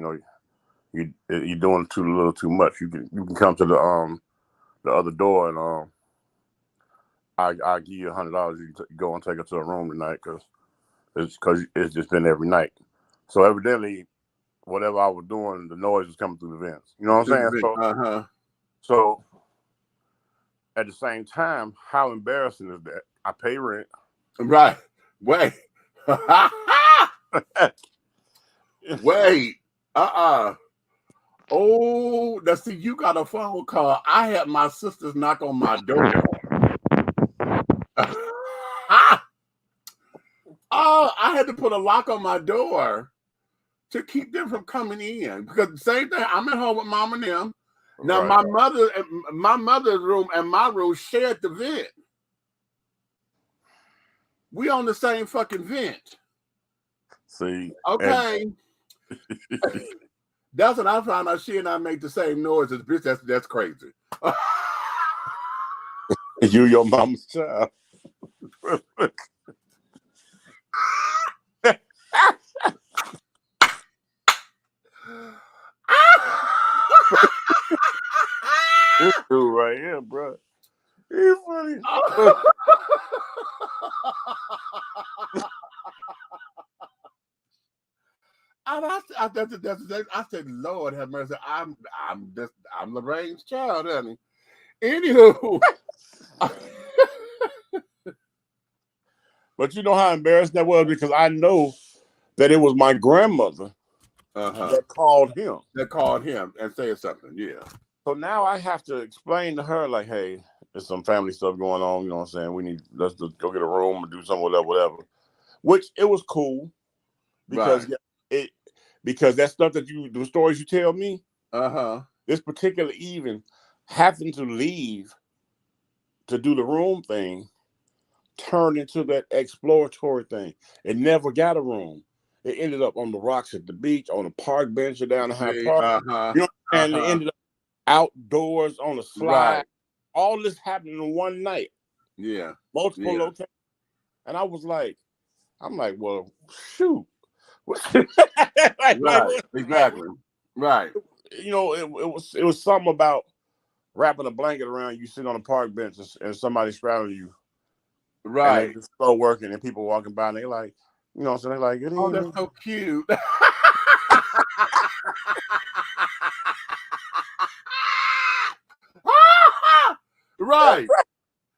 you're doing a little too much. You can come to the other door, and I'll give you $100. You can go and take her to a room tonight, because it's just been every night. So evidently, whatever I was doing, the noise was coming through the vents. You know what I'm saying? So at the same time, how embarrassing is that? I pay rent. Right. Wait. Wait. Oh, now see, you got a phone call. I had my sisters knock on my door. Oh, I had to put a lock on my door to keep them from coming in, because the same thing. I'm at home with Mom and them. Now my mother's room and my room shared the vent. We on the same fucking vent. See, okay. That's when I found out she and I make the same noises. Bitch, that's crazy. You your mama's child. This dude right here, bro. He's funny. I said, Lord have mercy. I'm Lorraine's child, honey. Anywho. But you know how embarrassed that was, because I know that it was my grandmother that called him. That called him and said something, yeah. So now I have to explain to her, like, hey, there's some family stuff going on, you know what I'm saying? Let's just go get a room or do something, whatever. Which it was cool, because because that stuff the stories you tell me, this particular evening, having to leave to do the room thing turned into that exploratory thing. It never got a room. It ended up on the rocks at the beach, on a park bench or down the High Park. You know, and it ended up outdoors on a slide. Right. All this happened in one night. Yeah. Multiple locations. And I was like, well, shoot. Exactly. Right. You know, it was something about wrapping a blanket around you, sitting on a park bench, and somebody straddling you. Right. And just start working, and people walking by, and they like, you know, so they're like, oh, that's so cute. Right.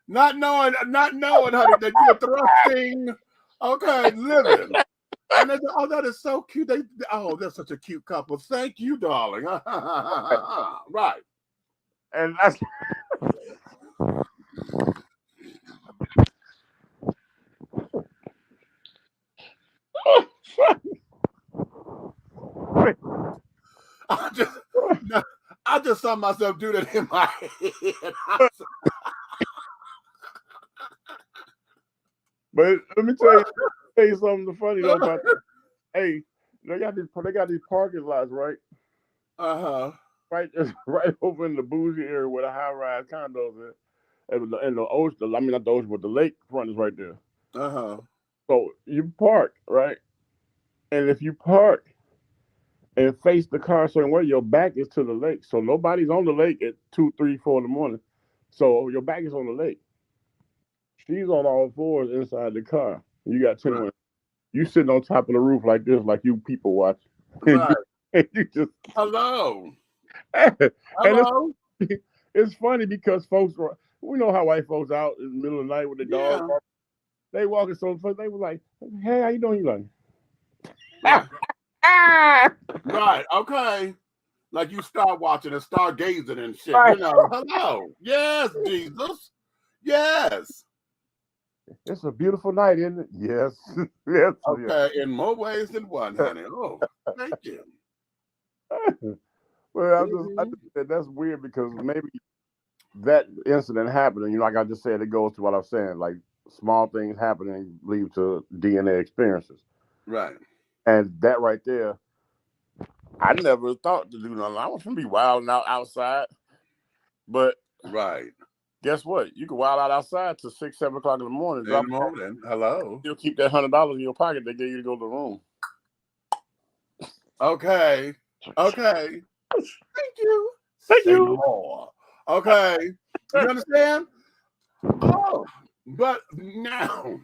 Not knowing, honey, that you're thrusting. Okay, living. And they, oh, that is so cute. They're such a cute couple. Thank you, darling. Right. And that's I just saw myself do that in my head. But let me tell you something funny though about that. Hey, they got these parking lots, right? Right over in the bougie area where the high-rise condos is. And the ocean, I mean not the ocean, but the lake front is right there. So you park, right? And if you park and face the car a certain way, your back is to the lake. So nobody's on the lake at 2, 3, 4 in the morning. So your back is on the lake. She's on all fours inside the car. You got 10 women. You sitting on top of the roof like this, like you people watch. Right. And you just hello. Hello. it's funny because folks, we know how white folks out in the middle of the night with their dogs. Yeah. They walking so they were like, "Hey, how you doing?" You like, Right. ah, Right. Okay. Like you start watching and start gazing and shit. right. You know, hello. Yes, Jesus. Yes. It's a beautiful night, isn't it? Yes. Yes. Okay. In more ways than one, honey. Oh, thank you. Well, I just said that's weird because maybe that incident happened, and like I just said, it goes to what I'm saying. Like small things happening lead to DNA experiences, Right. and that right there, I never thought to do nothing. I was gonna be wilding out outside, but Right. guess what? You can wild out outside till 6, 7 o'clock in the morning. In the morning. Hello. You'll keep that $100 in your pocket. They get you to go to the room. Okay. Okay. Thank you. Thank Say you. no more. Okay. You understand? Oh, but now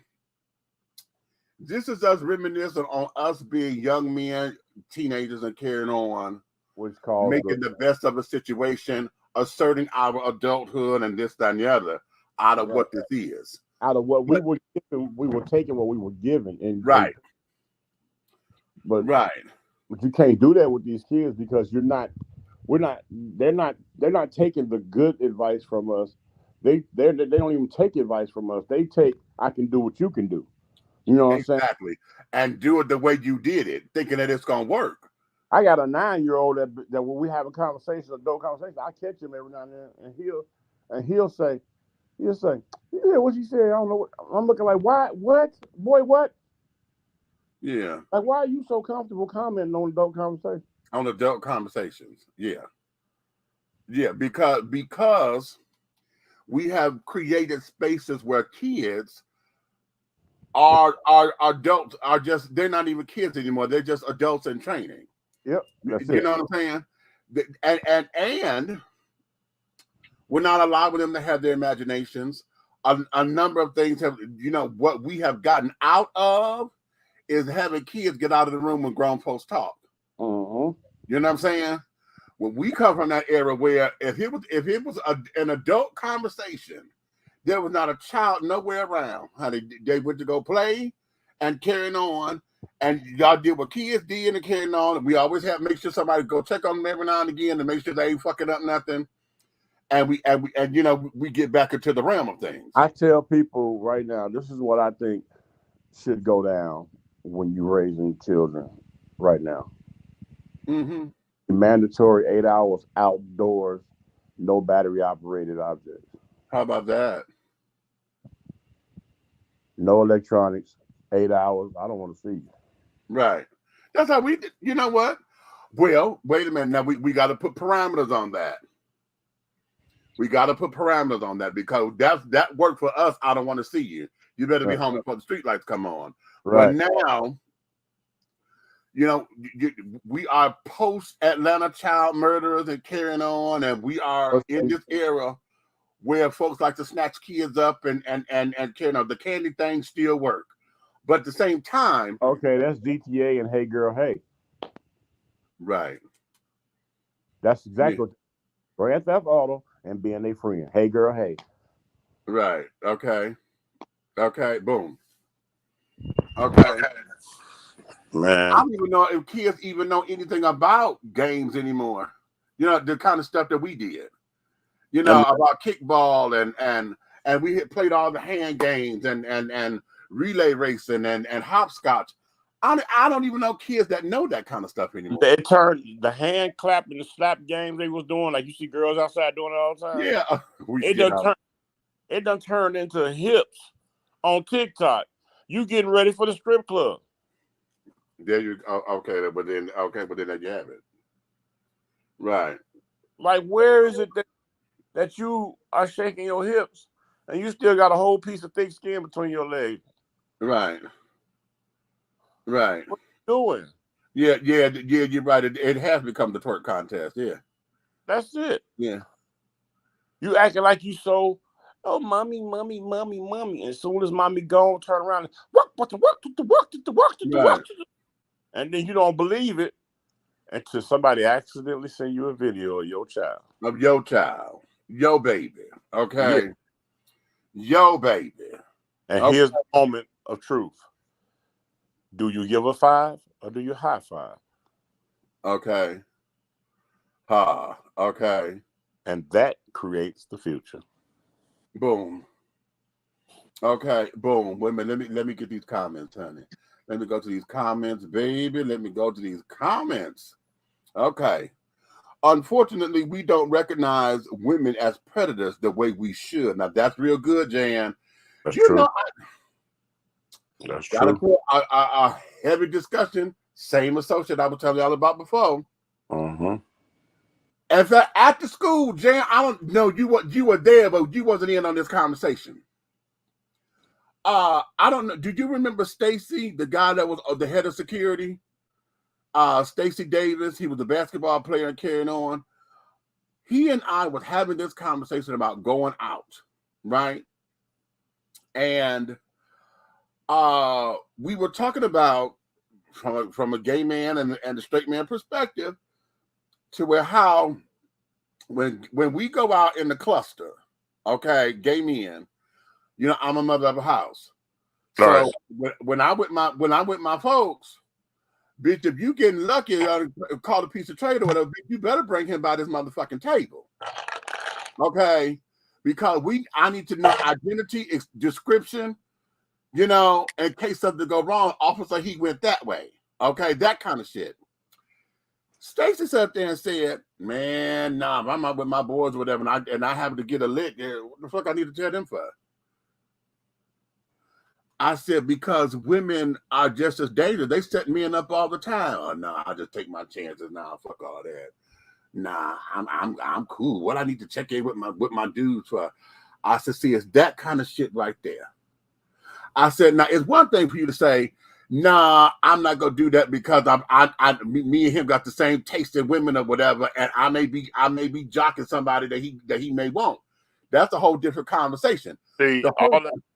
this is us reminiscing on us being young men, teenagers, and carrying on, Which calls making the best of a situation, asserting our adulthood and this, that, and the other out of what this is. out of what we were given, we were taking what we were given, and Right. But Right. But you can't do that with these kids because they're not taking the good advice from us. They don't even take advice from us. They take, I can do what you can do. You know what I'm saying? Exactly. And do it the way you did it, thinking that it's gonna work. I got a 9-year-old that when we have a conversation, adult conversation, I catch him every now and then, and he'll say, you hear what you said? I don't know what I'm looking like. Why? What? Boy, what? Yeah. Like, why are you so comfortable commenting on adult conversation? On adult conversations. Yeah. Yeah, because we have created spaces where kids are adults are just, they're not even kids anymore. They're just adults in training. Yep. That's You it. know what I'm saying? And we're not allowing them to have their imaginations. A number of things have, what we have gotten out of is having kids get out of the room when grown folks talk. Mm-hmm. You know what I'm saying? When we come from that era where if it was an adult conversation, there was not a child nowhere around. Honey, they went to go play and carrying on, and y'all did what kids did and carrying on. And we always have make sure somebody go check on them every now and again to make sure they ain't fucking up nothing. And we get back into the realm of things. I tell people right now, this is what I think should go down when you're raising children right now. Mm-hmm. Mandatory 8 hours outdoors, no battery operated objects. How about that? No electronics, 8 hours. I don't want to see you. Right. That's how we did. You know what? Well, wait a minute. Now we got to put parameters on that. We got to put parameters on that because that worked for us. I don't want to see you. You better be home before the street lights come on. Right. But now, we are post-Atlanta child murderers and carrying on, and we are in this era where folks like to snatch kids up and the candy things still work. But at the same time, okay, that's GTA and Hey Girl Hey. Right. That's exactly what Grand Theft Auto and being a friend. Hey Girl Hey. Right. Okay. Boom. Okay. Man, I don't even know if kids even know anything about games anymore. The kind of stuff that we did. About kickball and we had played all the hand games and relay racing and hopscotch. I don't even know kids that know that kind of stuff anymore. It turned the hand clap and the slap games they was doing, like you see girls outside doing it all the time. Yeah. It done turned into hips on TikTok. You getting ready for the strip club. There you go. Okay, but then there you have it. Right. Like, where is it that you are shaking your hips and you still got a whole piece of thick skin between your legs? Right. Right. What are you doing? Yeah, you're right. It has become the twerk contest. Yeah. That's it. Yeah. You acting like you so, oh, mommy. As soon as mommy gone, turn around and work. And then you don't believe it until somebody accidentally send you a video of your child. yo baby. Okay. Yo baby. And Okay. here's the moment of truth. Do you give a 5 or do you high five? Okay. Okay. And that creates the future. Boom. Okay. Boom. Wait a minute. Let me get these comments, honey. Let me go to these comments, baby. Let me go to these comments. Okay. Unfortunately, we don't recognize women as predators the way we should. Now, that's real good, Jan. That's true. That's true. A heavy discussion. Same associate I was telling y'all about before. In fact, after school, Jan, I don't know you were there, but you wasn't in on this conversation. I don't know. Do you remember Stacy, the guy that was the head of security? Stacy Davis. He was a basketball player and carrying on. He and I was having this conversation about going out, right? And we were talking about from a gay man and a straight man perspective, to where how when we go out in the cluster, okay, gay men, you know, I'm a mother of a house. So when I'm with my folks, bitch, if you getting lucky, called a piece of trade or whatever, bitch, you better bring him by this motherfucking table, okay? Because I need to know identity, description, you know, in case something go wrong. Officer, he went that way, okay? That kind of shit. Stacy sat there and said, "Man, nah, I'm out with my boys or whatever, and I happen to get a lick. What the fuck I need to tell them for?" I said, because women are just as dangerous. They set men up all the time. Oh no, I just take my chances. Nah, fuck all that. Nah, I'm cool. What I need to check in with my dudes for? I said, see, it's that kind of shit right there. I said, now it's one thing for you to say, nah, I'm not gonna do that because me and him got the same taste in women or whatever, and I may be jocking somebody that he may want. That's a whole different conversation. See,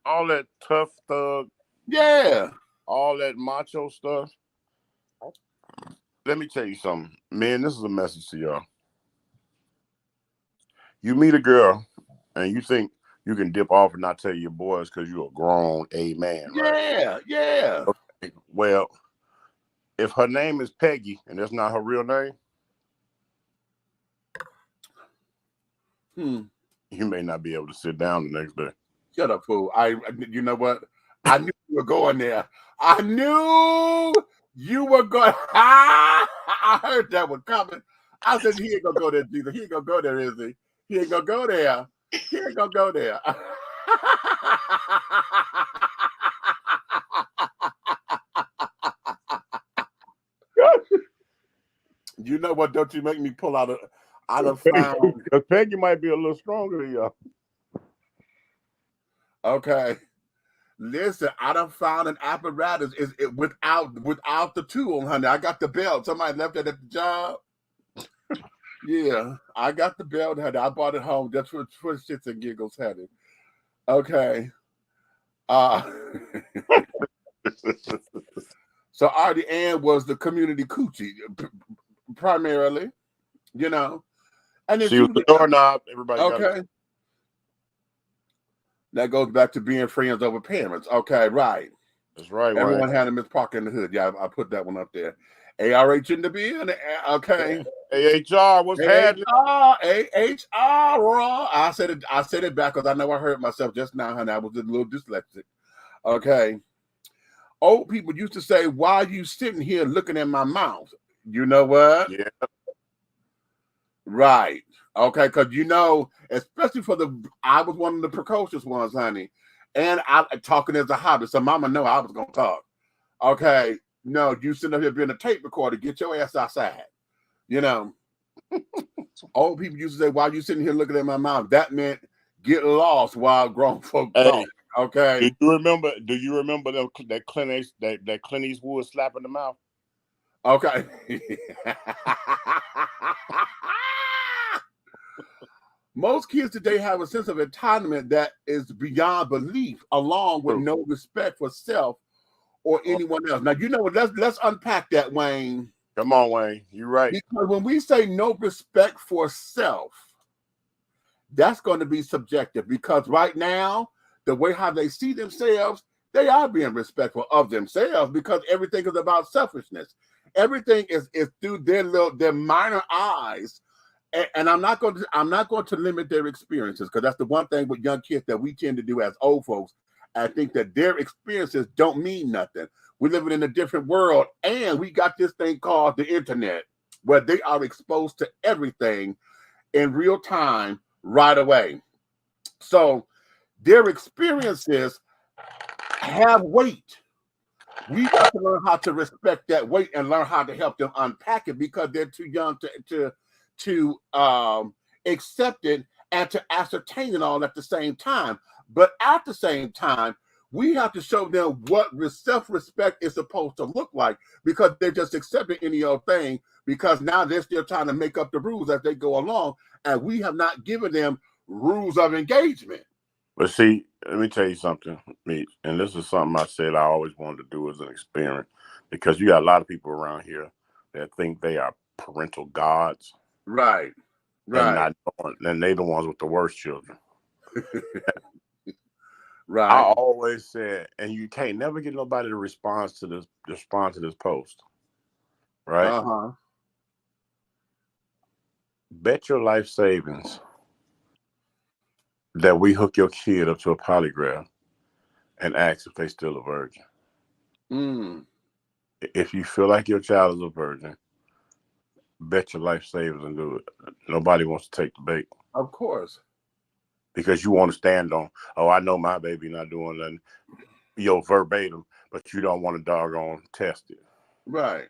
all that tough thug, all that macho stuff. Let me tell you something, man. This is a message to y'all. You meet a girl, and you think you can dip off and not tell your boys because you're a grown man, right? Yeah. Okay. Well, if her name is Peggy and that's not her real name, you may not be able to sit down the next day. Shut up, fool. You know what? I knew you were going there. I knew you were going. I heard that one coming. I said, he ain't gonna go there, Jesus. He ain't gonna go there, is he? He ain't gonna go there. He ain't gonna go there. You know what? Don't you make me pull out of found. Because Peggy might be a little stronger than y'all. Okay. Listen, I done found an apparatus without the tool, honey. I got the belt. Somebody left it at the job. Yeah, I got the belt, honey. I bought it home just for shits and giggles, honey. Okay. So Artie Ann was the community coochie primarily, you know. And she was the doorknob. Everybody okay. That goes back to being friends over parents. Okay, right. That's right. Everyone had a Miss Parker in the hood. Yeah, I put that one up there. ARH in the building. Okay. AHR, what's happening? AHR. I said it back because I know I heard myself just now, honey. I was a little dyslexic. Okay. Old people used to say, "Why are you sitting here looking at my mouth?" You know what? Yeah. Right. Okay, because you know, especially I was one of the precocious ones, honey. And I talking as a hobby. So mama know I was gonna talk. Okay. No, you sitting up here being a tape recorder, get your ass outside. You know. Old people used to say, "Why are you sitting here looking at my mouth?" That meant get lost while grown folk talk. Okay. Do you remember that Clint Eastwood slap in the mouth? Okay. Most kids today have a sense of entitlement that is beyond belief, along with no respect for self or anyone else. Now, you know what? Let's unpack that, Wayne. Come on, Wayne. You're right. Because when we say no respect for self, that's going to be subjective, because right now, the way how they see themselves, they are being respectful of themselves, because everything is about selfishness. Everything is through their minor eyes. And I'm not going to limit their experiences, because that's the one thing with young kids that we tend to do as old folks. I think that their experiences don't mean nothing. We're living in a different world, and we got this thing called the internet, where they are exposed to everything in real time right away. So their experiences have weight. We got to learn how to respect that weight and learn how to help them unpack it, because they're too young to accept it and to ascertain it all at the same time. But at the same time, we have to show them what self-respect is supposed to look like, because they're just accepting any old thing, because now they're still trying to make up the rules as they go along, and we have not given them rules of engagement. But see, let me tell you something, Meech, and this is something I said I always wanted to do as an experiment, because you got a lot of people around here that think they are parental gods. Right. And they the ones with the worst children. Right. I always said, and you can't never get nobody to respond to this post. Right? Uh-huh. Bet your life savings that we hook your kid up to a polygraph and ask if they still a virgin. If you feel like your child is a virgin, bet your life savings and do it. Nobody wants to take the bait. Of course. Because you want to stand on, oh, I know my baby not doing nothing, verbatim, but you don't want to doggone test it. Right.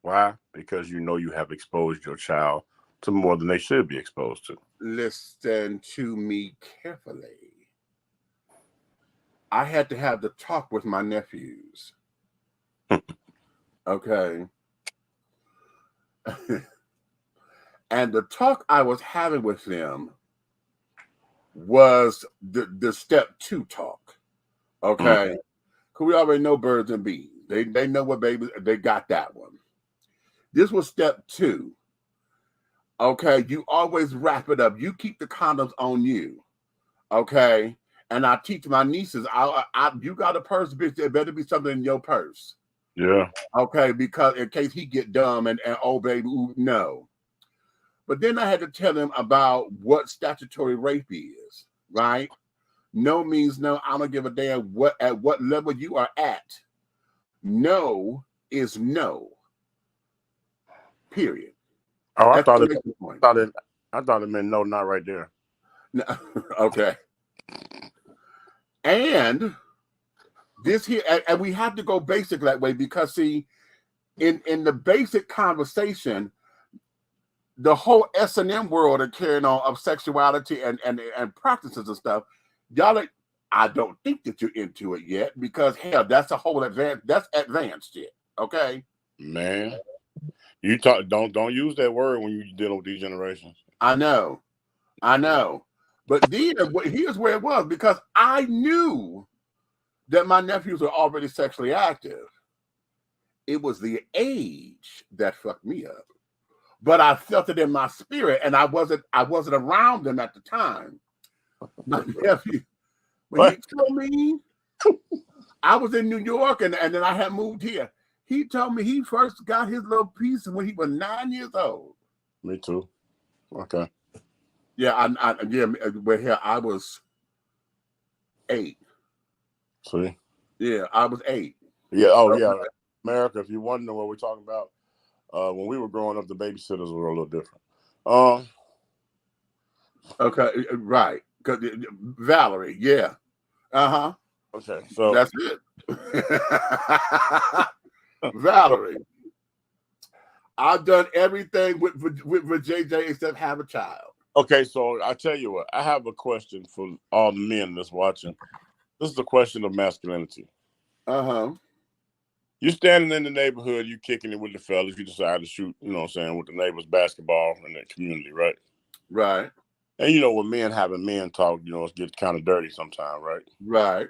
Why? Because you know you have exposed your child to more than they should be exposed to. Listen to me carefully. I had to have the talk with my nephews. Okay. And the talk I was having with them was the step 2 talk. Okay. Because we already know birds and bees. They know what babies, they got that one. This was step 2. Okay, you always wrap it up. You keep the condoms on you. Okay. And I teach my nieces, you got a purse, bitch, there better be something in your purse. Yeah. Okay, because in case he get dumb and oh baby, ooh, no. But then I had to tell him about what statutory rape is, right? No means no. I don't give a damn at what level you are at. No is no. Period. Oh, I thought it meant no, not right there. No, okay. And this here, and we have to go basic that way, because see, in the basic conversation, the whole S&M world are carrying on of sexuality and practices and stuff. Y'all, I don't think that you're into it yet, because hell, that's a whole advanced shit. Okay, man, you don't use that word when you deal with these generations. I know, but then here's where it was, because I knew that my nephews were already sexually active. It was the age that fucked me up. But I felt it in my spirit, and I wasn't around them at the time. My nephew, when he told me, I was in New York, and then I had moved here. He told me he first got his little piece when he was 9 years old. Me too. Okay. Yeah, I was 8. See? Yeah, I was 8. Yeah. Oh, yeah. America, if you want to know what we're talking about, when we were growing up, the babysitters were a little different. Okay, right. Valerie, yeah. Uh-huh. Okay, so that's it. Valerie. I've done everything with JJ except have a child. Okay, so I tell you what, I have a question for all the men that's watching. This is a question of masculinity. Uh-huh. You're standing in the neighborhood, you kicking it with the fellas, you decide to shoot, with the neighbors basketball in the community, right? Right. And when men having men talk, it gets kind of dirty sometimes, right? Right.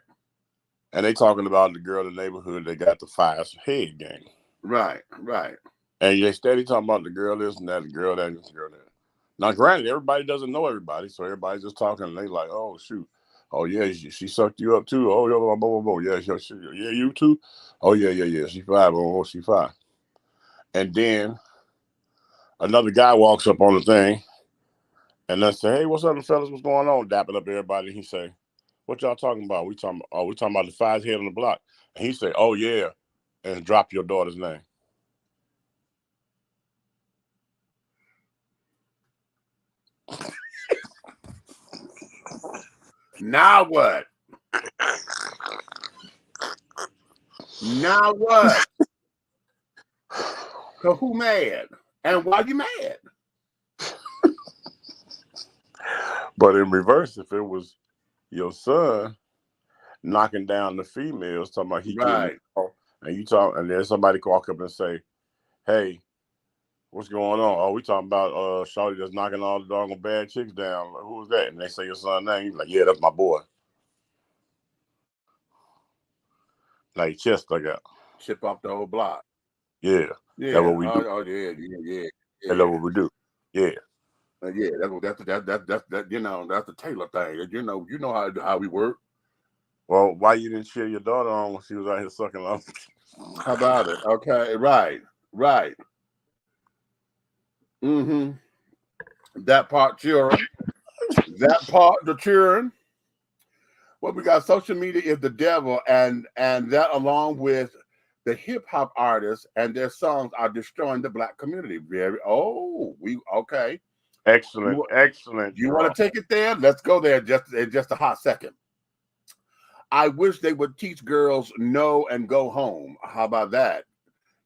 And they talking about the girl in the neighborhood, they got the fires head game. Right, right. And they steady talking about the girl this and that, the girl that, and the girl that. Now, granted, everybody doesn't know everybody, so everybody's just talking. And they like, oh shoot, oh yeah, she sucked you up too. Oh yeah, blah blah blah. Yeah, yeah, you too. Oh yeah. She 5. Oh, she 5. And then another guy walks up on the thing, and let's say, hey, what's up, fellas? What's going on? Dapping up everybody. He say, what y'all talking about? We talking about the 5's head on the block. And he say, oh yeah, and drop your daughter's name. Now what? Now what? So who mad? And why you mad? But in reverse, if it was your son knocking down the females, talking about he Right. getting, and you talk, and then somebody walk up and say, hey, what's going on? Oh, we talking about Shawty that's knocking all the doggone bad chicks down. Like, who was that? And they say your son's name. He's like, yeah, that's my boy. Like chest stuck out. Chip off the whole block. Yeah. Yeah. That's what we do. Oh yeah. That's what we do. Yeah. Yeah, that's that's the Taylor thing. You know how we work. Well, why you didn't cheer your daughter on when she was out here sucking up? How about it? Okay, right. Mm-hmm. That part cheering. That part the cheering. Well, we got social media is the devil, and that along with the hip hop artists and their songs are destroying the black community. Okay. Excellent. You want to take it there? Let's go there just a hot second. I wish they would teach girls no and go home. How about that?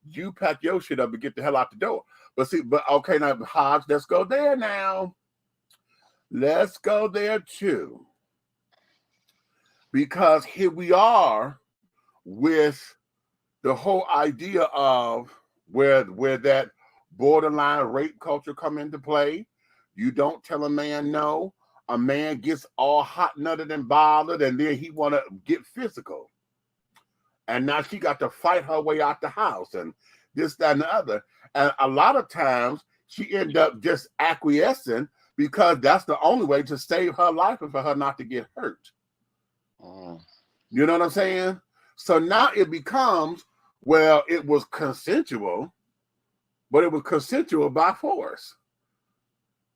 You pack your shit up and get the hell out the door. But okay, now Hodge, let's go there now. Let's go there too. Because here we are with the whole idea of where that borderline rape culture come into play. You don't tell a man no. A man gets all hot nutted and bothered, and then he want to get physical. And now she got to fight her way out the house and this, that, and the other. And a lot of times she end up just acquiescing because that's the only way to save her life and for her not to get hurt. You know what I'm saying? So now it becomes, well, it was consensual, but it was consensual by force.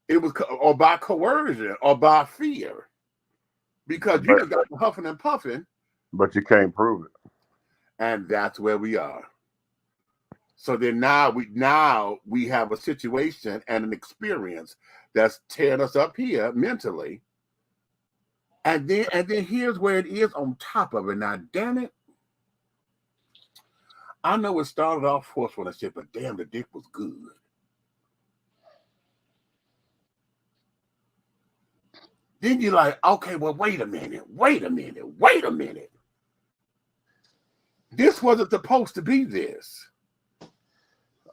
It was, or by coercion, or by fear, because you just got huffing and puffing. But you can't prove it, and that's where we are. So then now we have a situation and an experience that's tearing us up here mentally, and then here's where it is on top of it. Now, damn it, I know it started off forceful and shit, but damn, the dick was good. Then you're like, okay, well, wait a minute. This wasn't supposed to be this.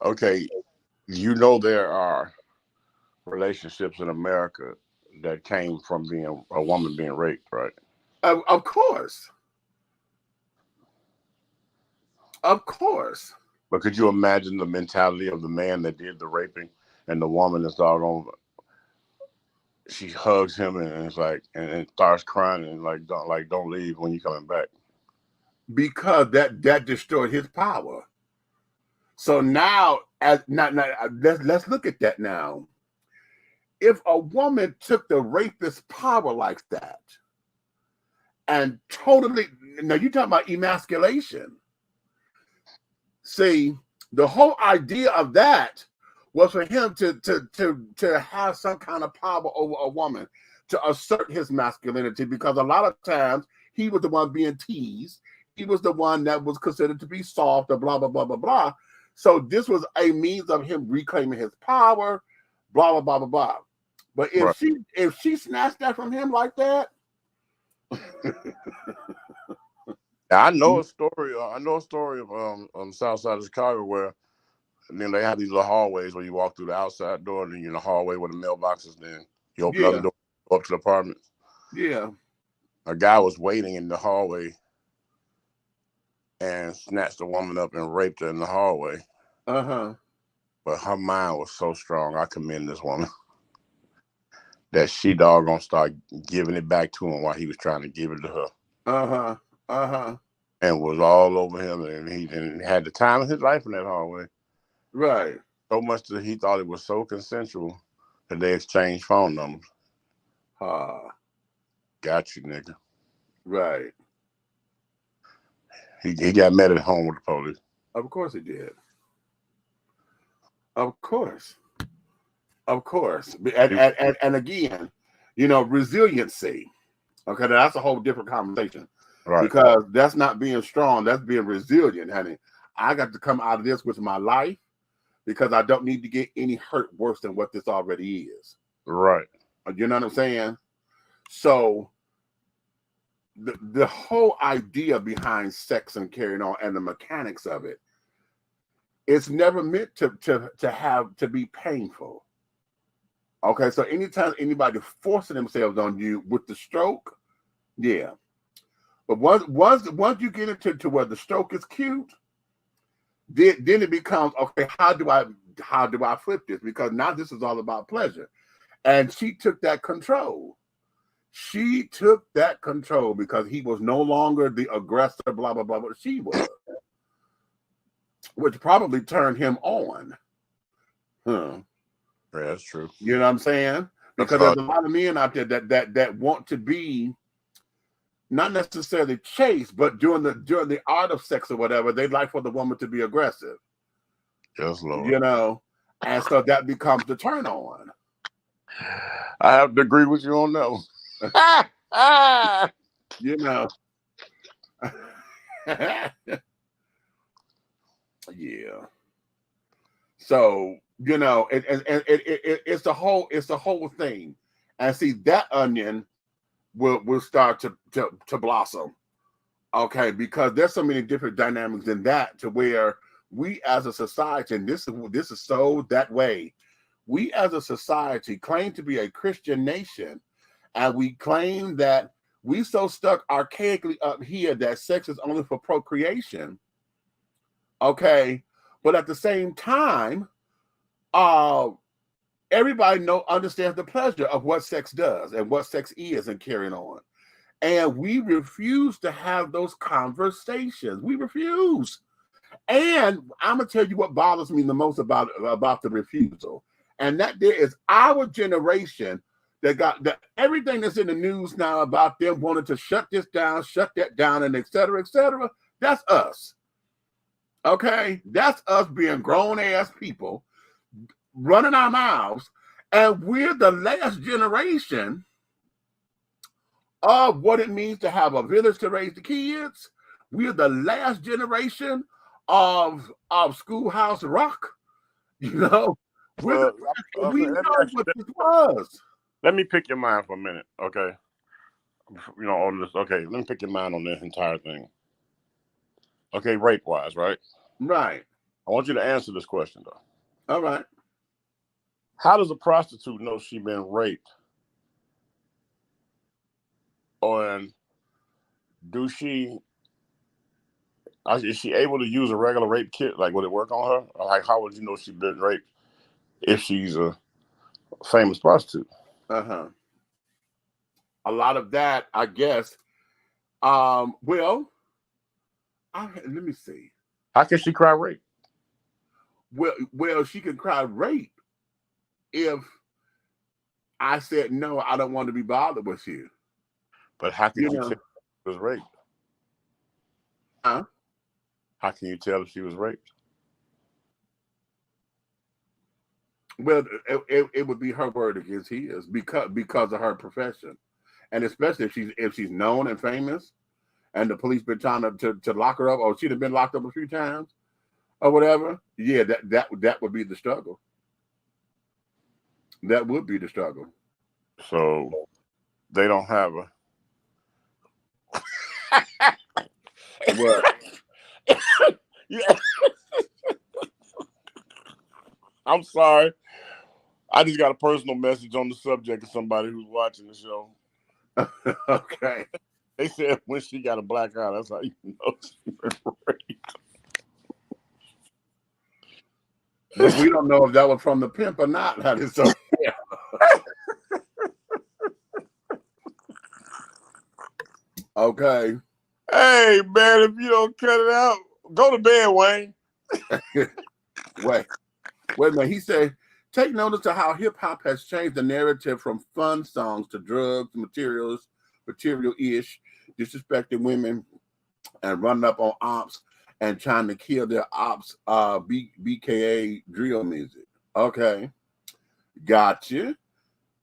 Okay, you know there are relationships in America that came from being a woman being raped, right? Of course. But could you imagine the mentality of the man that did the raping and the woman that's doggone? She hugs him and it's like and starts crying and don't leave when you coming back. Because that destroyed his power. So now let's look at that now. If a woman took the rapist's power like that and totally, now you're talking about emasculation. See, the whole idea of that was for him to have some kind of power over a woman, to assert his masculinity, because a lot of times he was the one being teased. He was the one that was considered to be soft or blah, blah, blah, blah, blah. So this was a means of him reclaiming his power, blah, blah, blah, blah, blah. But if she snatched that from him like that. I know a story of south side of Chicago where then they have these little hallways where you walk through the outside door and then you're in the hallway where the mailboxes, then you open the door, go up to the apartments. Yeah. A guy was waiting in the hallway and snatched a woman up and raped her in the hallway. Uh-huh. But her mind was so strong. I commend this woman. that she dog gonna start giving it back to him while he was trying to give it to her. And was all over him, and he had the time of his life in that hallway. Right. So much that he thought it was so consensual that they exchanged phone numbers. Got you, nigga. Right. He got mad at home with the police. Of course he did. Of course. Of course. And again, you know, resiliency. Okay, that's a whole different conversation. Right. Because that's not being strong, that's being resilient, honey. I got to come out of this with my life because I don't need to get any hurt worse than what this already is. Right. You know what I'm saying? So the whole idea behind sex and carrying on and the mechanics of it, it's never meant to be painful. Okay, so anytime anybody forcing themselves on you with the stroke, yeah. But once you get into where the stroke is cute, then it becomes, okay, how do I flip this? Because now this is all about pleasure. And she took that control. She took that control because he was no longer the aggressor, blah, blah, blah, but she was. Which probably turned him on. Yeah, that's true. You know what I'm saying? Because there's a lot of men out there that want to be not necessarily chased, but during the art of sex or whatever, they'd like for the woman to be aggressive. Yes, Lord. You know, and so that becomes the turn on. I have to agree with you on that one. You know. Yeah. So, you know, it's the whole thing. And see, that onion will start to blossom. Okay, because there's so many different dynamics in that to where we as a society, and this is so that way, we as a society claim to be a Christian nation, and we claim that we so stuck archaically up here that sex is only for procreation. Okay, but at the same time, everybody understands the pleasure of what sex does and what sex is and carrying on. And we refuse to have those conversations. We refuse. And I'm going to tell you what bothers me the most about the refusal. And that there is our generation that got everything that's in the news now about them wanting to shut this down, shut that down, and et cetera, et cetera. That's us. Okay? That's us being grown-ass people running our mouths. And we're the last generation of what it means to have a village to raise the kids. We're the last generation of Schoolhouse Rock. You know, we know what this was. Let me pick your mind for a minute, okay? You know, on this. Okay, let me pick your mind on this entire thing. Okay, rape-wise, right? Right. I want you to answer this question, though. All right. How does a prostitute know she's been raped? And is she able to use a regular rape kit? Like, would it work on her? Or like, how would you know she's been raped if she's a famous prostitute? A lot of that, I guess. Well, let me see. How can she cry rape? Well, she can cry rape if I said no, I don't want to be bothered with you. But how can you tell if she was raped? Huh? How can you tell if she was raped? Well, it would be her word against his because of her profession, and especially if she's known and famous, and the police been trying to lock her up, or she'd have been locked up a few times, or whatever. Yeah, that would be the struggle. That would be the struggle. So they don't have a. What? Yeah. I'm sorry. I just got a personal message on the subject of somebody who's watching the show. Okay. They said when she got a black eye, that's how you know she was raped. But we don't know if that was from the pimp or not. That is so. Okay. Hey, man, if you don't cut it out, go to bed, Wayne. Wait a minute. He said, take notice of how hip hop has changed the narrative from fun songs to drugs, material-ish, disrespecting women, and running up on ops and trying to kill their ops, BKA drill music. Okay. Gotcha.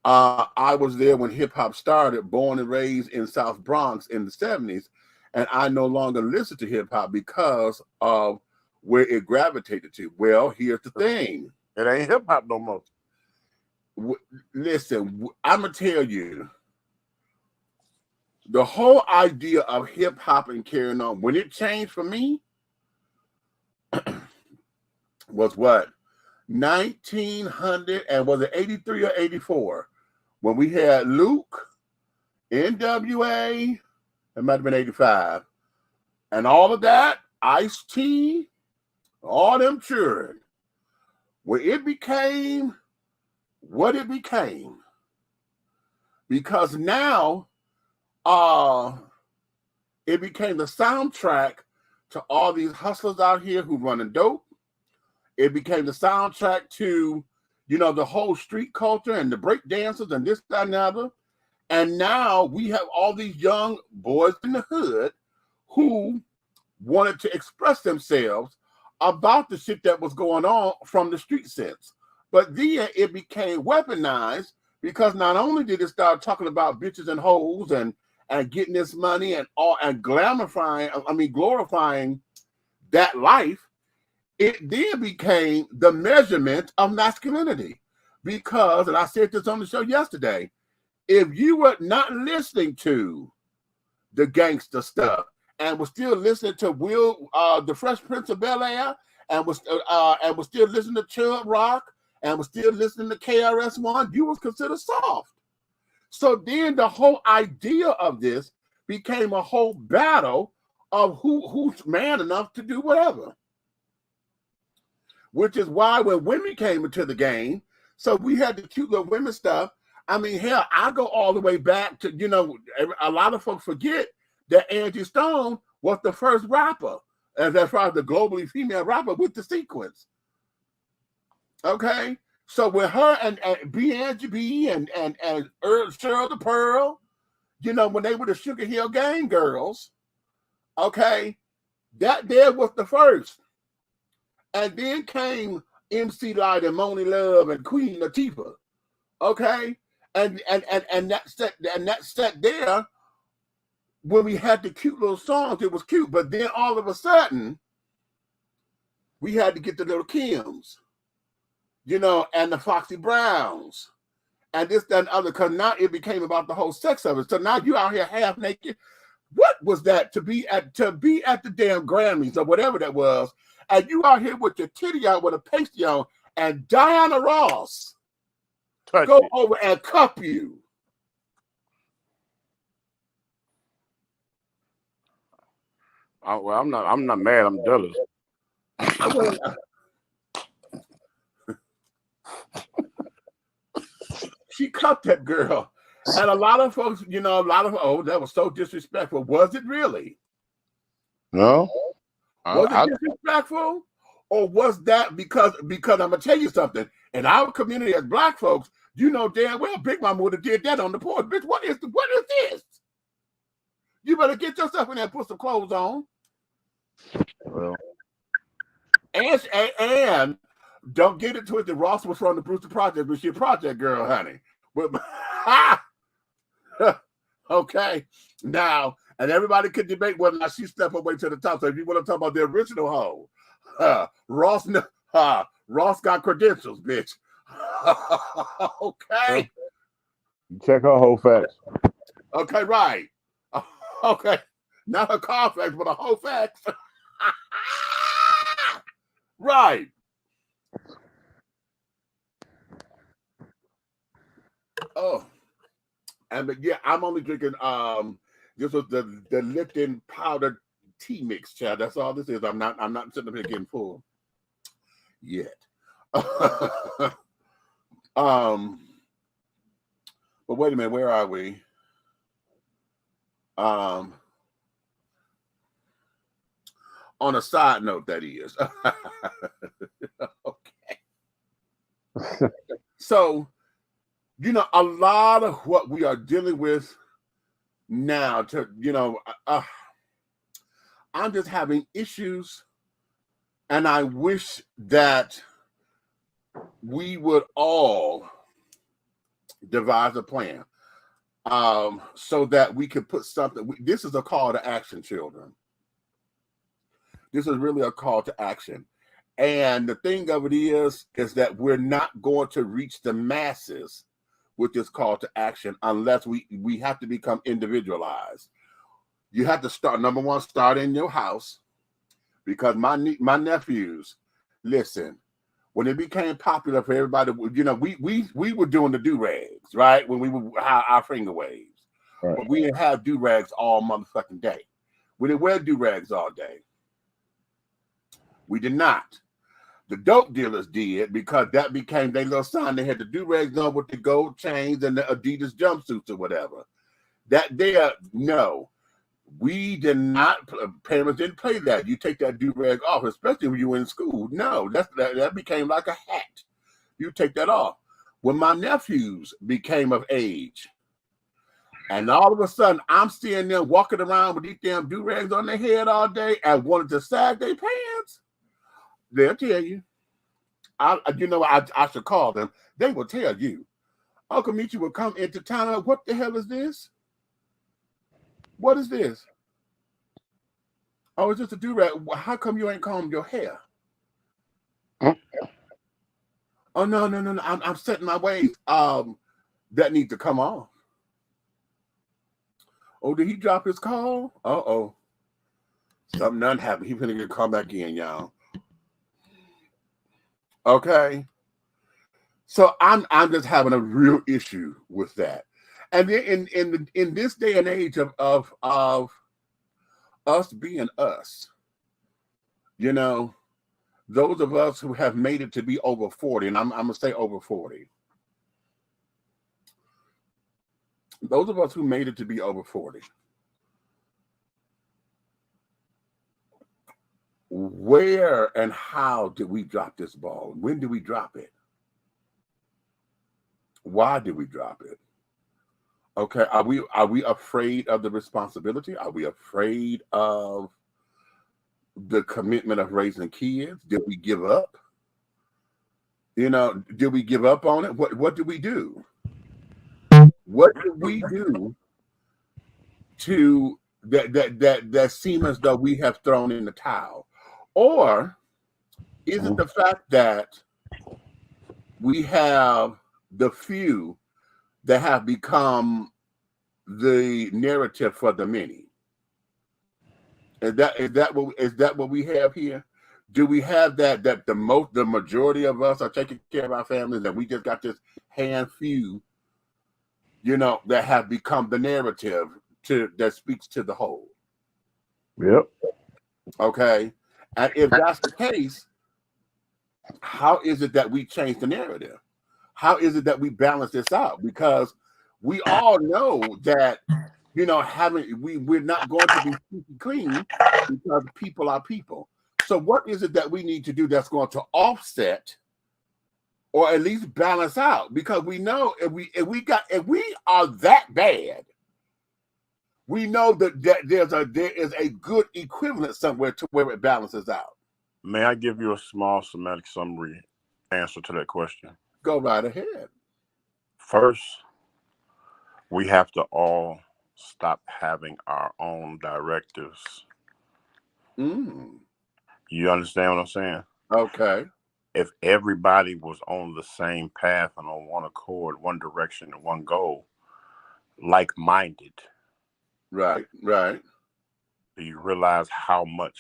I was there when hip hop started, born and raised in South Bronx in the 70s, and I no longer listen to hip hop because of where it gravitated to. Well, here's the thing. It ain't hip hop no more. Listen, I'm going to tell you, the whole idea of hip hop and carrying on, when it changed for me, was what? 1900, and was it 83 or 84? When we had Luke, NWA, it might have been 85, and all of that, Ice-T, all them children, where it became what it became. Because now, it became the soundtrack to all these hustlers out here who running dope. It became the soundtrack to, the whole street culture and the break dancers and this, that, and the other. And now we have all these young boys in the hood who wanted to express themselves about the shit that was going on from the street sense. But then it became weaponized because not only did it start talking about bitches and hoes and getting this money and glorifying that life, it then became the measurement of masculinity. Because, and I said this on the show yesterday, if you were not listening to the gangster stuff and was still listening to the Fresh Prince of Bel-Air, and was still listening to Chubb Rock, and was still listening to KRS-One, you was considered soft. So then the whole idea of this became a whole battle of who's man enough to do whatever. Which is why when women came into the game, so we had the cute little women stuff. I mean, hell, I go all the way back to, a lot of folks forget that Angie Stone was the first rapper, as far as the globally female rapper with the sequence. Okay? So with her and Angie B and Cheryl the Pearl, when they were the Sugar Hill Gang girls, okay, that there was the first. And then came MC Light and Moni Love and Queen Latifah. Okay? And that set there, when we had the cute little songs, it was cute. But then all of a sudden, we had to get the little Kims, and the Foxy Browns, and this, that, and other, because now it became about the whole sex of it. So now you out here half naked. What was that to be at the damn Grammys or whatever that was? And you out here with your titty out with a pasty on, and Diana Ross go over and cup you. Well, I'm not mad. I'm jealous. She cupped that girl, and a lot of folks, that was so disrespectful. Was it really? No. Was it disrespectful? Or was that because I'm gonna tell you something, in our community as black folks, damn well Big Mama would have did that on the porch. Bitch, what is this? You better get yourself in there and put some clothes on. Well, and don't get it twisted. Ross was from the Brewster Project, but she a project girl, honey. But okay, now, and everybody could debate whether or not she stepped her way to the top. So if you want to talk about the original hoe, Ross got credentials, bitch. Okay. Check her whole facts. Okay, right. Okay. Not her car facts, but her whole facts. Right. Oh. And yeah, I'm only drinking this was the Lipton powdered tea mix, child. That's all this is. I'm not sitting up here getting full yet. But wait a minute, where are we? On a side note, that is. Okay. So, you know, a lot of what we are dealing with now, I'm just having issues, and I wish that we would all devise a plan so that we could put something. This is a call to action, children. This is really a call to action. And the thing of it is that we're not going to reach the masses with this call to action unless we have to become individualized. You have to start, number one, start in your house, because my nephews, listen, when it became popular for everybody, you know, we were doing the do-rags, right? When we would our finger waves. Right. But we didn't have do-rags all motherfucking day. We didn't wear do-rags all day. We did not. The dope dealers did, because that became their little sign. They had the do-rags on with the gold chains and the Adidas jumpsuits or whatever. That there, no. We did not, parents didn't play that. You take that do-rag off, especially when you were in school. No, that became like a hat. You take that off. When my nephews became of age, and all of a sudden I'm seeing them walking around with these damn do-rags on their head all day and wanted to sag their pants, they'll tell you. I should call them. They will tell you. Uncle Michi will come into town. What the hell is this? What is this? Oh, it's just a do-rag. How come you ain't combed your hair? Oh, no. I'm setting my ways. That needs to come off. Oh, did he drop his call? Uh-oh. Something done happened. He's gonna come back in, y'all. Okay. So I'm just having a real issue with that. And then in this day and age of us being us, you know, those of us who have made it to be over 40, and I'm gonna say over 40. Those of us who made it to be over 40. Where and how did we drop this ball? When did we drop it? Why did we drop it? Okay, are we afraid of the responsibility? Are we afraid of the commitment of raising kids? Did we give up? You know, did we give up on it? What did we do? What did we do to that seem as though we have thrown in the towel? Or is it the fact that we have the few that have become the narrative for the many? Is that what we have here? Do we have that the majority of us are taking care of our families, and we just got this hand few, you know, that have become the narrative that speaks to the whole? Yep. Okay. And if that's the case, how is it that we change the narrative? How is it that we balance this out? Because we all know that, you know, we're not going to be clean, because people are people. So what is it that we need to do that's going to offset or at least balance out? Because we know if we are that bad, we know that there is a good equivalent somewhere to where it balances out. May I give you a small semantic summary answer to that question? Go right ahead. First, we have to all stop having our own directives. You understand what I'm saying? Okay. If everybody was on the same path and on one accord, one direction, and one goal, like-minded, Right. do you realize how much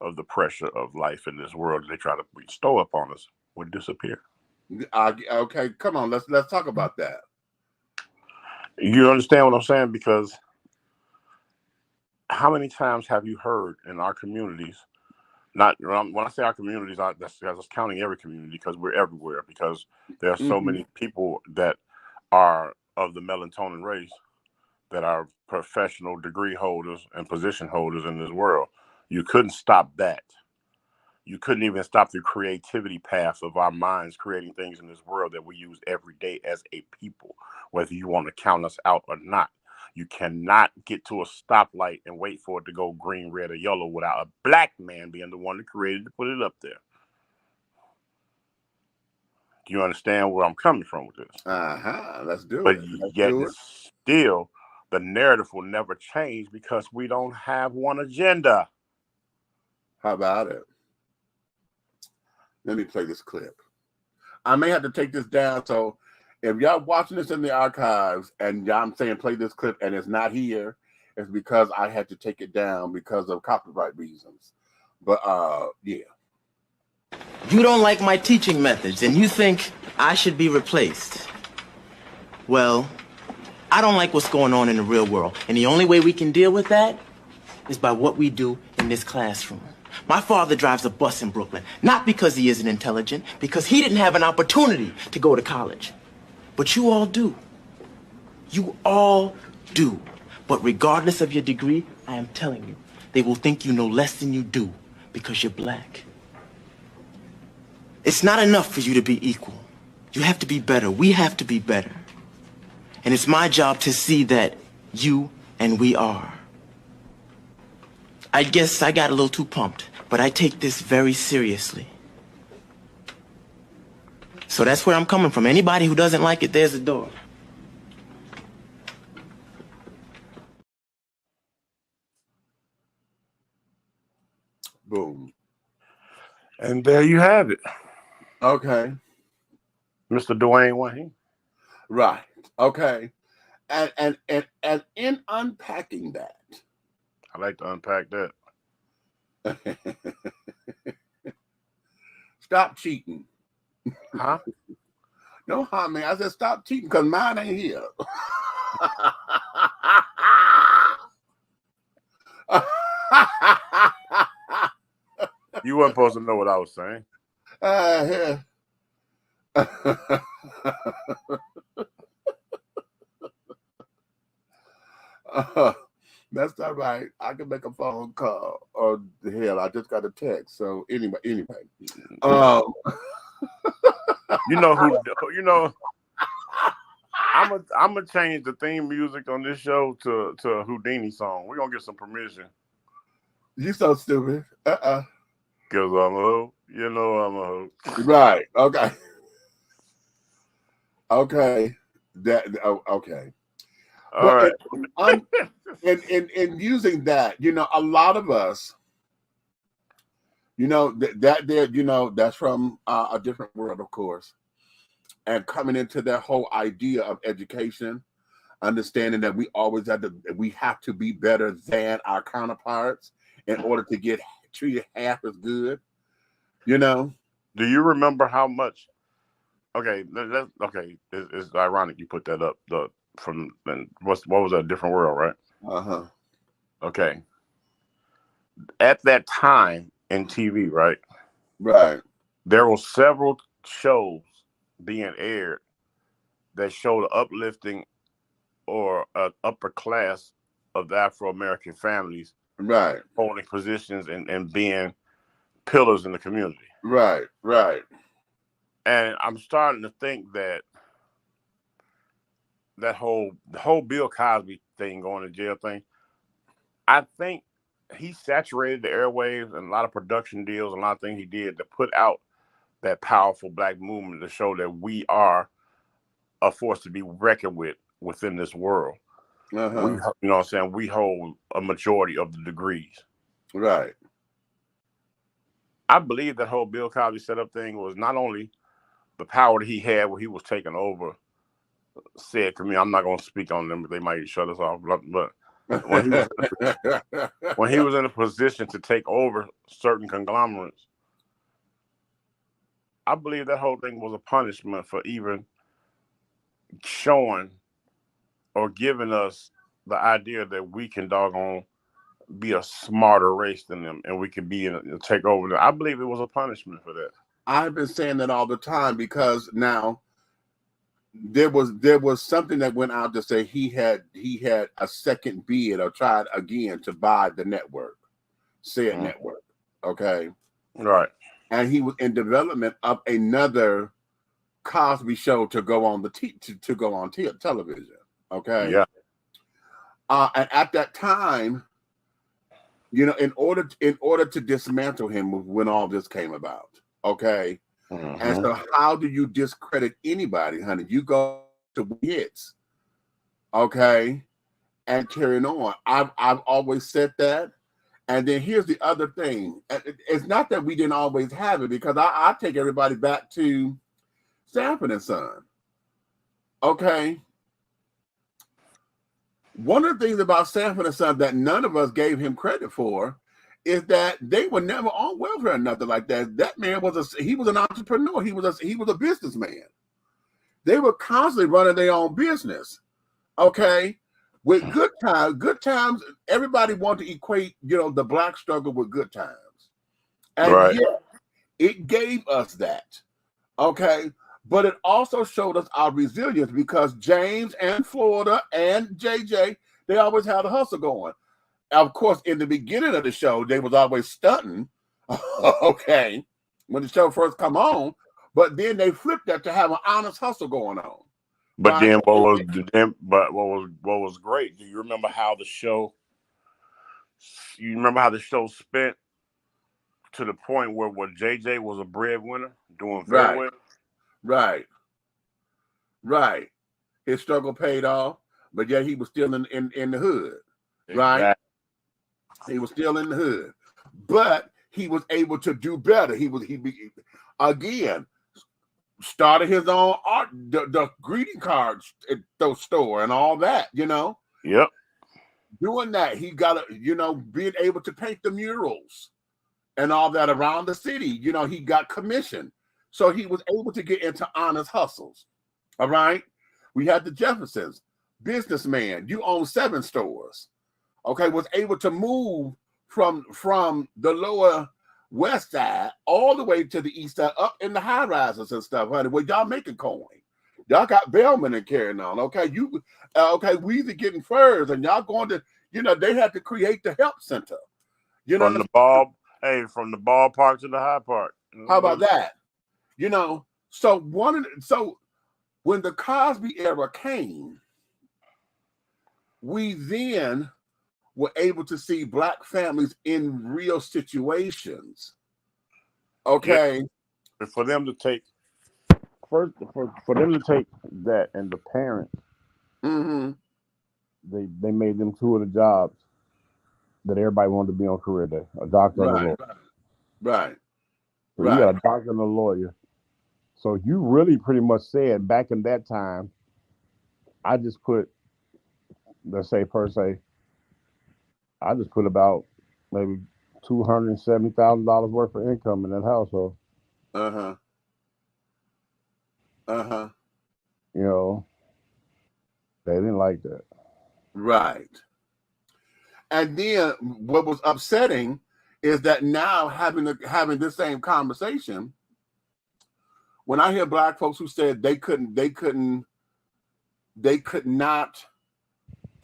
of the pressure of life in this world they try to bestow upon us would disappear? Okay, come on, let's talk about that. You understand what I'm saying? Because how many times have you heard in our communities, not when I say our communities, that's counting every community, because we're everywhere, because there are so many people that are of the melatonin race that are professional degree holders and position holders in this world. You couldn't stop that. You couldn't even stop the creativity path of our minds creating things in this world that we use every day as a people, whether you want to count us out or not. You cannot get to a stoplight and wait for it to go green, red, or yellow without a black man being the one that created to put it up there. Do you understand where I'm coming from with this? Let's do But it. yet still, the narrative will never change because we don't have one agenda. How about it? Let me play this clip. I may have to take this down, so if y'all watching this in the archives and I'm saying play this clip and it's not here, it's because I had to take it down because of copyright reasons. But yeah. You don't like my teaching methods and you think I should be replaced. Well, I don't like what's going on in the real world. And the only way we can deal with that is by what we do in this classroom. My father drives a bus in Brooklyn, not because he isn't intelligent, because he didn't have an opportunity to go to college. But you all do. You all do. But regardless of your degree, I am telling you, they will think you know less than you do because you're black. It's not enough for you to be equal. You have to be better. We have to be better. And it's my job to see that you and we are. I guess I got a little too pumped, but I take this very seriously. So that's where I'm coming from. Anybody who doesn't like it, there's the door. Boom. And there you have it. Okay. Mr. Dwayne Wayne. Right. Okay. And in unpacking that. I like to unpack that. Stop cheating. Huh? No, man. I said stop cheating because mine ain't here. You weren't supposed to know what I was saying. That's all right. I can make a phone call, or hell, I just got a text. So anyway. You know who? You know, I'm gonna change the theme music on this show to a Houdini song. We're gonna get some permission. You so stupid. Cause I'm a hoe. You know I'm a hoe. Right. Okay. Okay. Okay. All right. In using that, you know, a lot of us, you know, that's from a different world, of course, and coming into that whole idea of education, understanding that we have to be better than our counterparts in order to get treated half as good, you know. Do you remember how much? Okay, it's ironic you put that up. What was that? Different World, right? Okay. At that time in TV, right? Right. There were several shows being aired that showed the uplifting or upper class of the Afro-American families, right, holding positions and being pillars in the community. Right. And I'm starting to think that the whole Bill Cosby thing, going to jail thing, I think he saturated the airwaves and a lot of production deals and a lot of things he did to put out that powerful black movement to show that we are a force to be reckoned with within this world. We, you know what I'm saying? We hold a majority of the degrees. Right. I believe that whole Bill Cosby setup thing was not only the power that he had when he was taking over, said to me, I'm not going to speak on them, but they might shut us off. But when he was in a position to take over certain conglomerates, I believe that whole thing was a punishment for even showing or giving us the idea that we can doggone be a smarter race than them and we can take over them. I believe it was a punishment for that. I've been saying that all the time because now there was something that went out to say he had a second bid or tried again to buy the network. said network. Okay. Right. And he was in development of another Cosby show to go on the to go on television. Okay. Yeah. And at that time, you know, in order to dismantle him when all this came about. Okay. And so how do you discredit anybody, honey? You go to hits. Okay. And carrying on. I've always said that. And then here's the other thing. It's not that we didn't always have it, because I take everybody back to Sanford and Son. Okay. One of the things about Sanford and Son that none of us gave him credit for is that they were never on welfare or nothing like that. That man was he was an entrepreneur. He was a businessman. They were constantly running their own business. Okay. With good times, everybody wanted to equate, you know, the black struggle with good times. And yet, it gave us that. Okay. But it also showed us our resilience, because James and Florida and JJ, they always had a hustle going. Of course, in the beginning of the show, they was always stunting. Okay. When the show first come on, but then they flipped that to have an honest hustle going on. But right? What was great? Do you remember how the show? You remember how the show spent to the point where JJ was a breadwinner, doing very well. Right. His struggle paid off, but yet he was still in the hood. Right. Exactly. He was still in the hood, but he was able to do better. He again started his own art, the greeting cards at those store and all that, you know. Yep. Doing that, he got being able to paint the murals and all that around the city. You know, he got commission, so he was able to get into honest hustles. All right. We had the Jeffersons, businessman. You own 7 stores. Okay, was able to move from the lower west side all the way to the east side, up in the high rises and stuff, honey. Well, y'all making coin. Y'all got Bellman and carrying on. Okay, Weezy getting furs, and y'all going to, they had to create the help center. From the ballpark to the high park. How about that? So when the Cosby era came, we then were able to see black families in real situations. Okay. Yeah. For them to take for them to take that, and the parents, they made them 2 of the jobs that everybody wanted to be on career day: a doctor and a lawyer. Right. So you got a doctor and a lawyer. So you really pretty much said back in that time, I just put, let's say per se, I just put about maybe $270,000 worth of income in that household. They didn't like that. Right. And then what was upsetting is that now having this same conversation, when I hear black folks who said they could not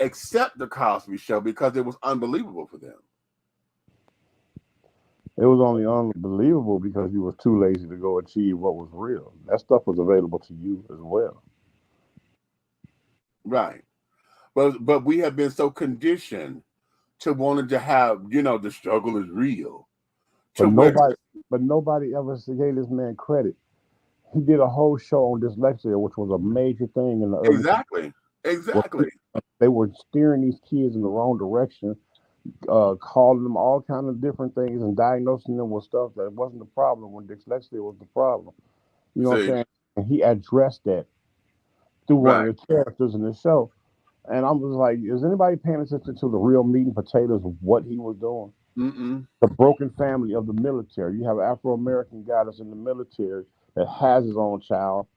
accept the Cosby Show because it was unbelievable for them. It was only unbelievable because you were too lazy to go achieve what was real. That stuff was available to you as well. Right. But we have been so conditioned to wanting to have, the struggle is real. But nobody ever gave this man credit. He did a whole show on dyslexia, which was a major thing in the early Exactly. They were steering these kids in the wrong direction, calling them all kind of different things and diagnosing them with stuff that wasn't the problem when dyslexia was the problem. You know what I'm saying? And he addressed that through one of the characters in the show. And I was like, is anybody paying attention to the real meat and potatoes of what he was doing? The broken family of the military. You have an Afro-American guy that's in the military that has his own child.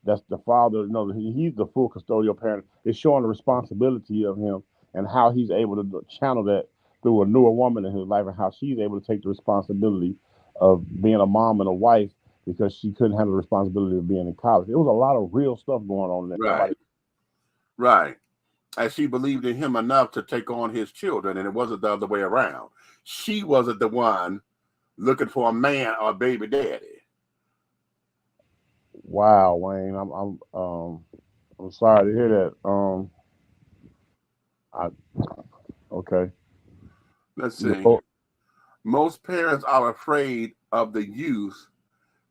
That's the father. He's the full custodial parent. It's showing the responsibility of him and how he's able to channel that through a newer woman in his life, and how she's able to take the responsibility of being a mom and a wife because she couldn't handle the responsibility of being in college. It was a lot of real stuff going on there. Right. and she believed in him enough to take on his children, and it wasn't the other way around. She wasn't the one looking for a man or a baby daddy. Wow, Wayne, I'm sorry to hear that. Okay. Let's see. Most parents are afraid of the youth,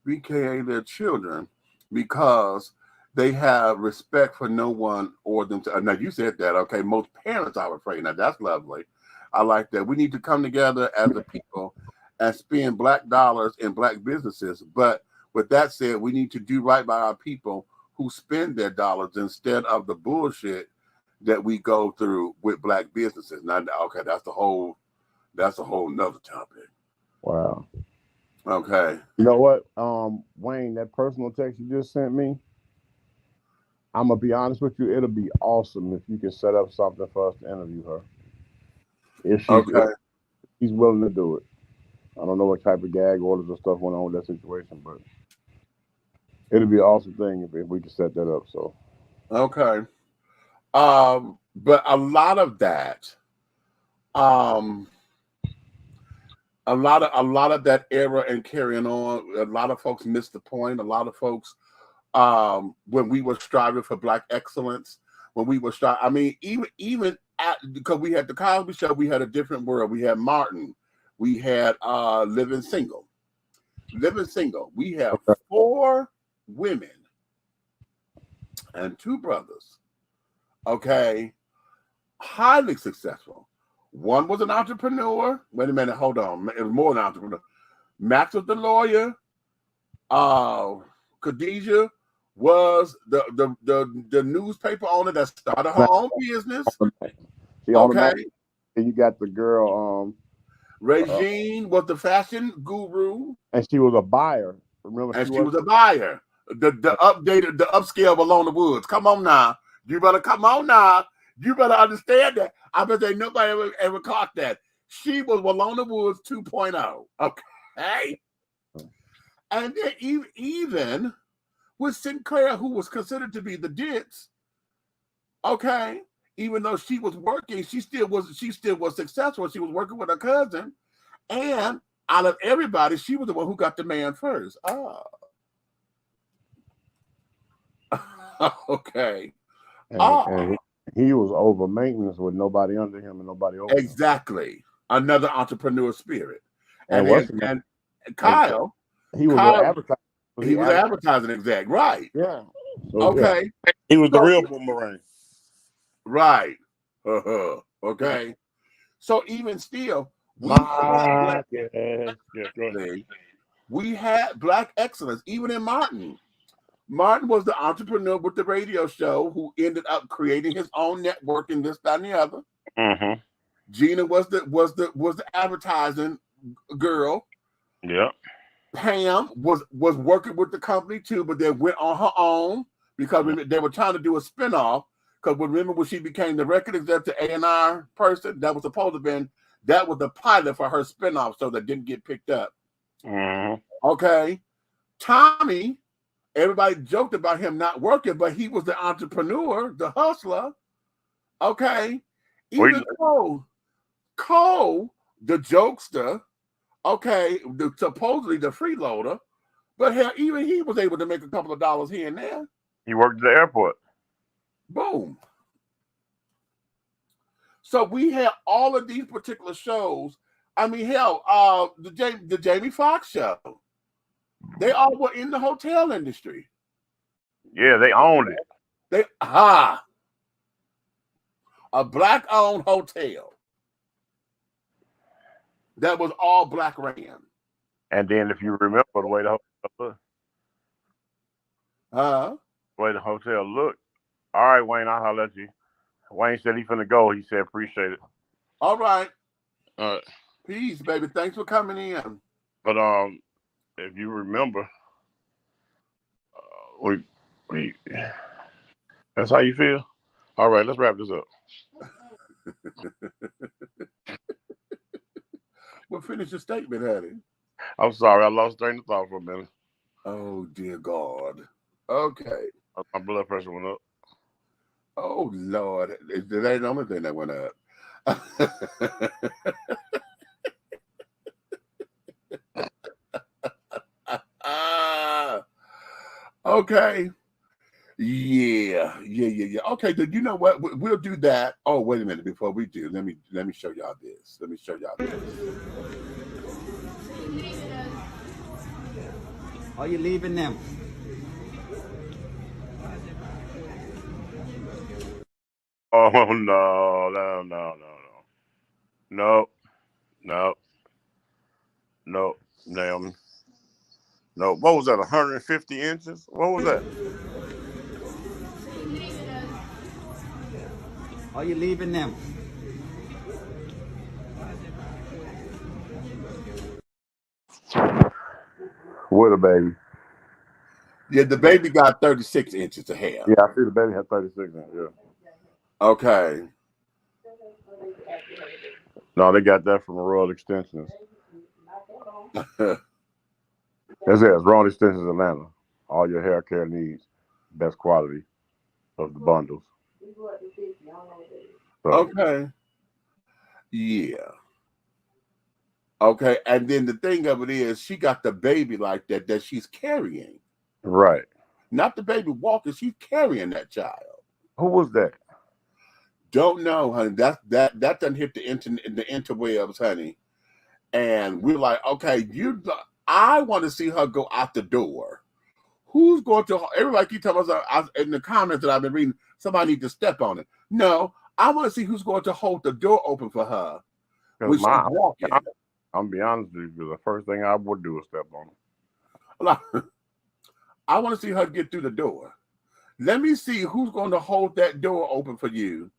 aka their children, because they have respect for no one or them. Now you said that, okay? Most parents are afraid. Now that's lovely. I like that. We need to come together as a people and spend black dollars in black businesses. But with that said, we need to do right by our people who spend their dollars instead of the bullshit that we go through with black businesses. Now, okay, that's a whole nother topic. Wow. Okay. You know what, Wayne, that personal text you just sent me, I'm gonna be honest with you, it'll be awesome if you can set up something for us to interview her. If she's willing to do it. I don't know what type of gag orders or stuff went on with that situation, but it'll be an awesome thing if we can set that up. So okay. But a lot of that, a lot of that era and carrying on, a lot of folks missed the point. A lot of folks, when we were striving for black excellence, when we were striving, I mean, even because we had the Cosby Show, we had a different world. We had Martin, we had Living Single. We have 4 women and 2 brothers. Okay, highly successful. One was an entrepreneur. Wait a minute, hold on. It was more than an entrepreneur. Max was the lawyer. Khadijah was the newspaper owner that started her own business. Okay. And you got the girl, Regine was the fashion guru. And she was a buyer. Remember, and she was a buyer. The upscale of Alone the Woods. Come on now. You better come on now. You better understand that. I bet there nobody ever caught that. She was Walona Woods 2.0. Okay. And then even with Sinclair, who was considered to be the ditz, okay, even though she was working, she still was successful. She was working with her cousin. And out of everybody, she was the one who got the man first. Oh. Okay. And he was over maintenance with nobody under him and nobody over exactly. Him. Another entrepreneur spirit. And Kyle, he was advertising. He was advertising exec, right? Yeah. So, okay. Yeah. He was the real boomerang. Right. Okay. So even still, we had black excellence, even in Martin. Martin was the entrepreneur with the radio show who ended up creating his own network and this, that, and the other. Mm-hmm. Gina was the advertising girl. Yeah. Pam was working with the company too, but then went on her own because they were trying to do a spinoff. Because remember when she became the record executive A&R person, that was supposed to have been, that was the pilot for her spinoff, so that didn't get picked up. Mm-hmm. Okay. Tommy, everybody joked about him not working, but he was the entrepreneur, the hustler. Okay. Even Cole, the jokester, okay, supposedly the freeloader, but hell, even he was able to make a couple of dollars here and there. He worked at the airport. Boom. So we had all of these particular shows. I mean, hell, the Jamie Foxx show. They all were in the hotel industry. Yeah, they owned it. A black-owned hotel that was all black ran. And then, if you remember the way the hotel looked, the way the hotel looked. All right, Wayne, I'll holler at you. Wayne said he's finna go. He said appreciate it. All right. Peace, baby. Thanks for coming in. But if you remember, we that's how you feel. All right, let's wrap this up. Well, finish your statement, honey. I'm sorry, I lost train of thought for a minute. Oh dear God. Okay. My blood pressure went up. Oh Lord, that ain't the only thing that went up. Okay. Yeah. Okay, then you know what? We'll do that. Oh, wait a minute. Before we do, let me show y'all this. Let me show y'all this. Are you leaving them? Oh no. Damn. No. What was that? 150 inches? What was that? Are you leaving them? With a baby. Yeah, the baby got 36 inches of hair. Yeah, I see the baby had 36 inches. Yeah. Okay. No, they got that from Royal Extensions. That's it. It's Royal Extensions Atlanta. All your hair care needs, best quality of the bundles. So, Okay. Yeah. Okay, and then the thing of it is, she got the baby like that she's carrying. right. Not the baby walking, she's carrying that child. Who was that? Don't know, honey. That doesn't hit the interwebs, honey. And we're like, okay, I want to see her go out the door. Who's going to? Everybody keep telling us in the comments that I've been reading, somebody needs to step on it. No, I want to see who's going to hold the door open for her when she's walking. I'm gonna be honest with you. The first thing I would do is step on her. I want to see her get through the door. Let me see who's going to hold that door open for you.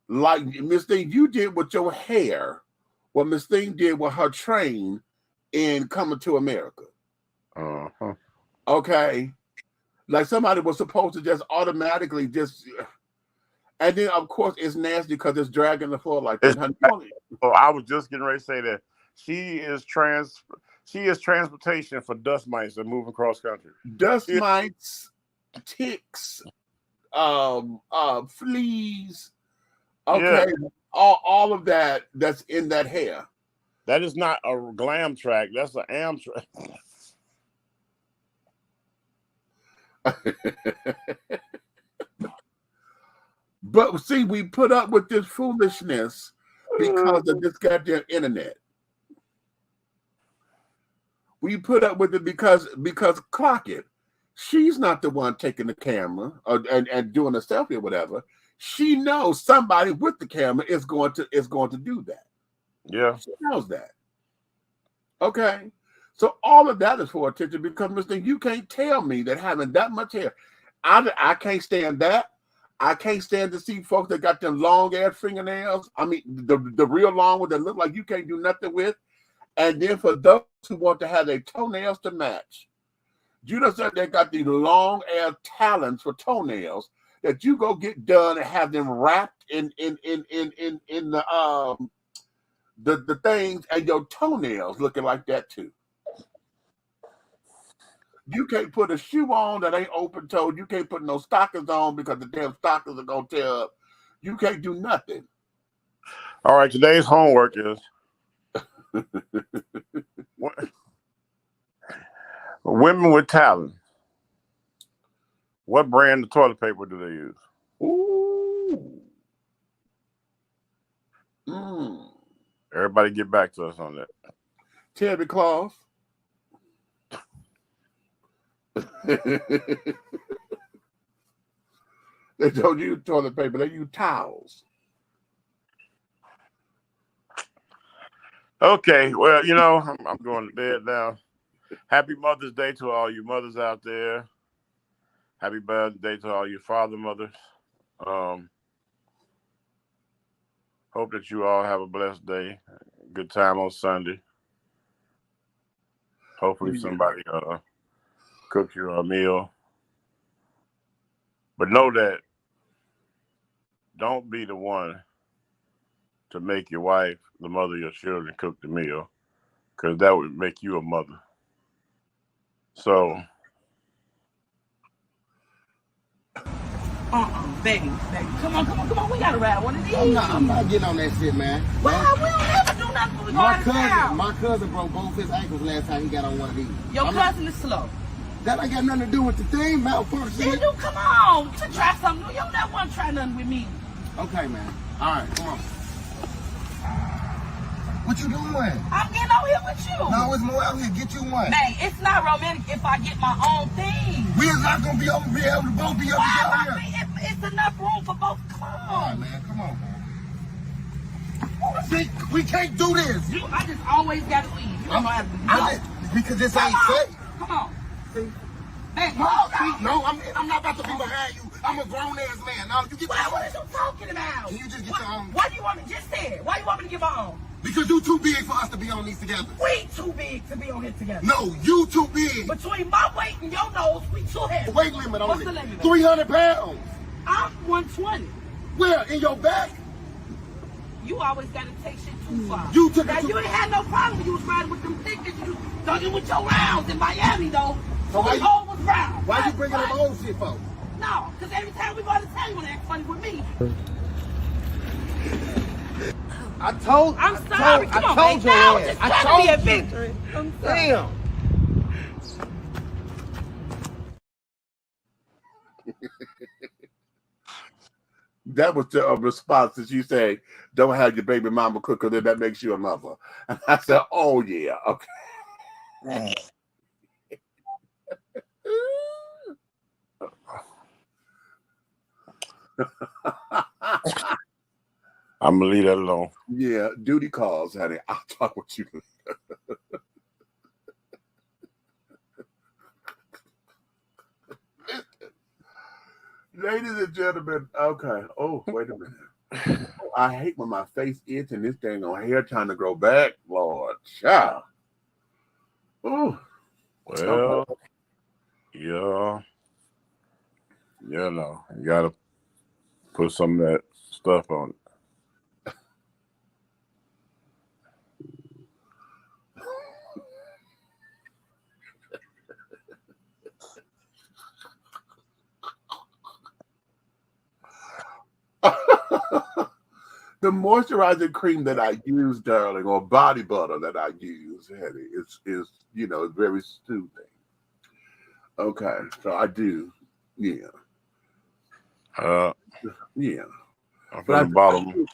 Like Miss Thing, you did with your hair what Miss Thing did with her train in Coming to America. Uh-huh. Okay. Like somebody was supposed to just automatically just, and then of course it's nasty because it's dragging the floor like that. Oh, I was just getting ready to say that she is transportation for dust mites that move across country. Dust mites, ticks, fleas. Okay, yeah. all of that's in that hair. That is not a glam track. That's an Amtrak. But see, we put up with this foolishness because of this goddamn internet. We put up with it because clock it. She's not the one taking the camera and doing a selfie or whatever. She knows somebody with the camera is going to do that. Yeah. She knows that. Okay. So all of that is for attention because Mr. You can't tell me that having that much hair. I can't stand that. I can't stand to see folks that got them long ass fingernails. I mean, the real long ones that look like you can't do nothing with. And then for those who want to have their toenails to match, you know, they got these long ass talons for toenails that you go get done and have them wrapped in the things, and your toenails looking like that too. You can't put a shoe on that ain't open toed. You can't put no stockings on because the damn stockings are gonna tear up. You can't do nothing. All right, today's homework is women with talent. What brand of toilet paper do they use? Ooh. Everybody get back to us on that. Terry Claus. They don't use toilet paper, they use towels. Okay, well, you know, I'm going to bed now. Happy Mother's Day to all you mothers out there. Happy birthday to all you father mothers. Hope that you all have a blessed day. Good time on Sunday. Hopefully somebody cooks you a meal. But know that don't be the one to make your wife, the mother of your children, cook the meal, because that would make you a mother. So Baby. Come on. We gotta ride one of these. I'm not getting on that shit, man. Well, we don't ever do nothing when we go out of town. My cousin broke both his ankles last time he got on one of these. Your cousin is slow. That ain't got nothing to do with the thing, malfunction. Then you come on to try something new. You don't never want to try nothing with me. Okay, man. All right, come on. What you doing? I'm getting over here with you. No, it's more out here. Get you one. Man, it's not romantic if I get my own thing. We is not gonna be able to both be able to get out here. It's enough room for both. Come on. All right, man. Come on, man. See, we can't do this. I just always gotta leave. You don't know how to do because this ain't safe. Come on. See? Hey, No, I'm not about to be behind you. I'm a grown ass man. No, you get what are you talking about? Can you just get your own? Why do you want me? Just say it. Why do you want me to get my own? Because you too big for us to be on these together. We too big to be on here together. No, you too big. Between my weight and your nose, we too heavy. Weight limit on What's it. the limit? 300 pounds. I'm 120. Where? In your back? You always gotta take shit too far. You took now, it too you ain't had no problem when you was riding with them thickets. You thugging with your rounds in Miami, though. So why hole was round. Why you bringing them old shit for? No, because every time we go out of town, you want to act funny with me. I'm sorry. Come on, told man. you. Now, just trying to be a victory. Damn. That was the response that you say, don't have your baby mama cook because that makes you a mother. And I said, oh, yeah, okay. I'm going to leave that alone. Yeah, duty calls, honey. I'll talk with you. Ladies and gentlemen, okay. Oh, wait a minute. Oh, I hate when my face itches and this dang on hair trying to grow back. Lord, child. Oh. Well, yeah. You know, you got to put some of that stuff on it. The moisturizing cream that I use, darling, or body butter that I use, honey, is you know, it's very soothing. Okay, so I do, yeah. Yeah. But the bottom.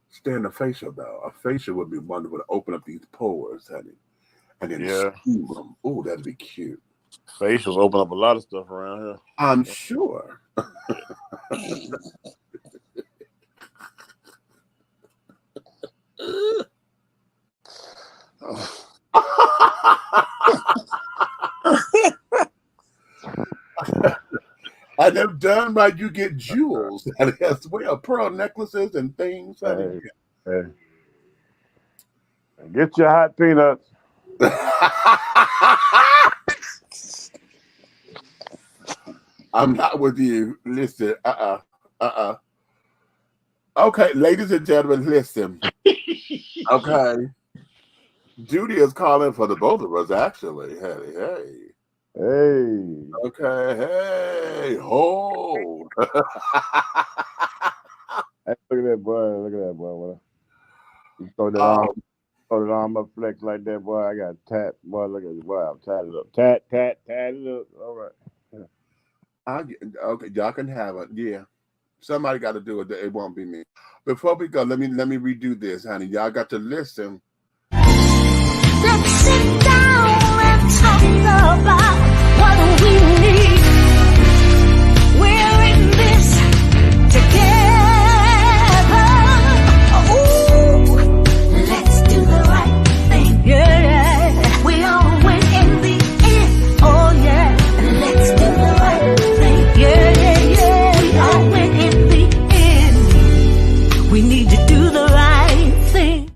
Stand a facial though. A facial would be wonderful to open up these pores, honey, and then steam them. Oh, that'd be cute. Facials open up a lot of stuff around here. I'm sure. And if done right, you get jewels as well, pearl necklaces and things. Hey. Get your hot peanuts. I'm not with you. Listen, Okay, ladies and gentlemen, listen. Okay. Judy is calling for the both of us, actually. Hey. Okay, hey, hold. Hey, look at that boy. You throw that arm up flex like that, boy. I got tat. Boy, look at this boy. I'm tatted up. Tat it up. All right. Okay, y'all can have it. Yeah. Somebody got to do it. It won't be me. Before we go, let me redo this, honey. Y'all got to listen. Let's sit down and talk about what we need. We're in this together. Ooh, let's do the right thing. Yeah, we all win in the end. Oh yeah, let's do the right thing. Yeah, we all win in the end. We need to do the right thing.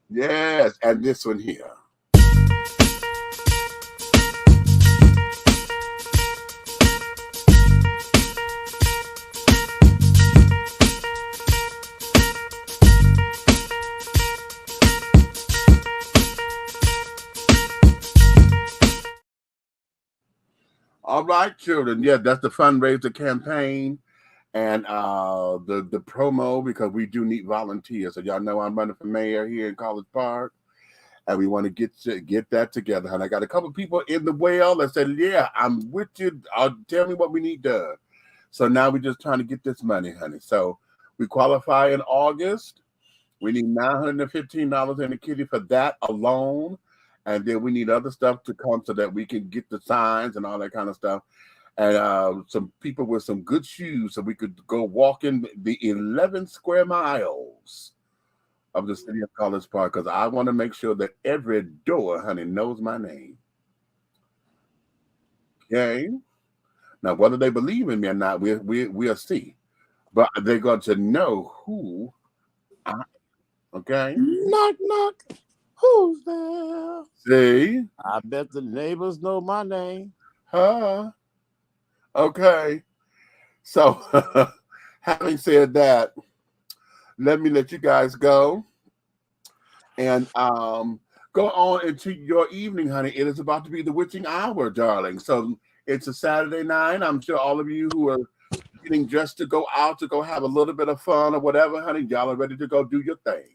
Yes, and this one here. All right, children. Yeah, that's the fundraiser campaign and the promo because we do need volunteers. So y'all know I'm running for mayor here in College Park, and we want to get that together. And I got a couple people in the well that said, "Yeah, I'm with you. Tell me what we need done." So now we're just trying to get this money, honey. So we qualify in August. We need $915 in the kitty for that alone. And then we need other stuff to come so that we can get the signs and all that kind of stuff. And some people with some good shoes so we could go walking the 11 square miles of the city of College Park because I want to make sure that every door, honey, knows my name. Okay? Now, whether they believe in me or not, we'll see. But they're going to know who I okay? Knock, knock. Who's there? See? I bet the neighbors know my name. Huh? Okay. So, having said that, let me let you guys go and go on into your evening, honey. It is about to be the witching hour, darling. So it's a Saturday night. I'm sure all of you who are getting dressed to go out to go have a little bit of fun or whatever, honey, y'all are ready to go do your thing.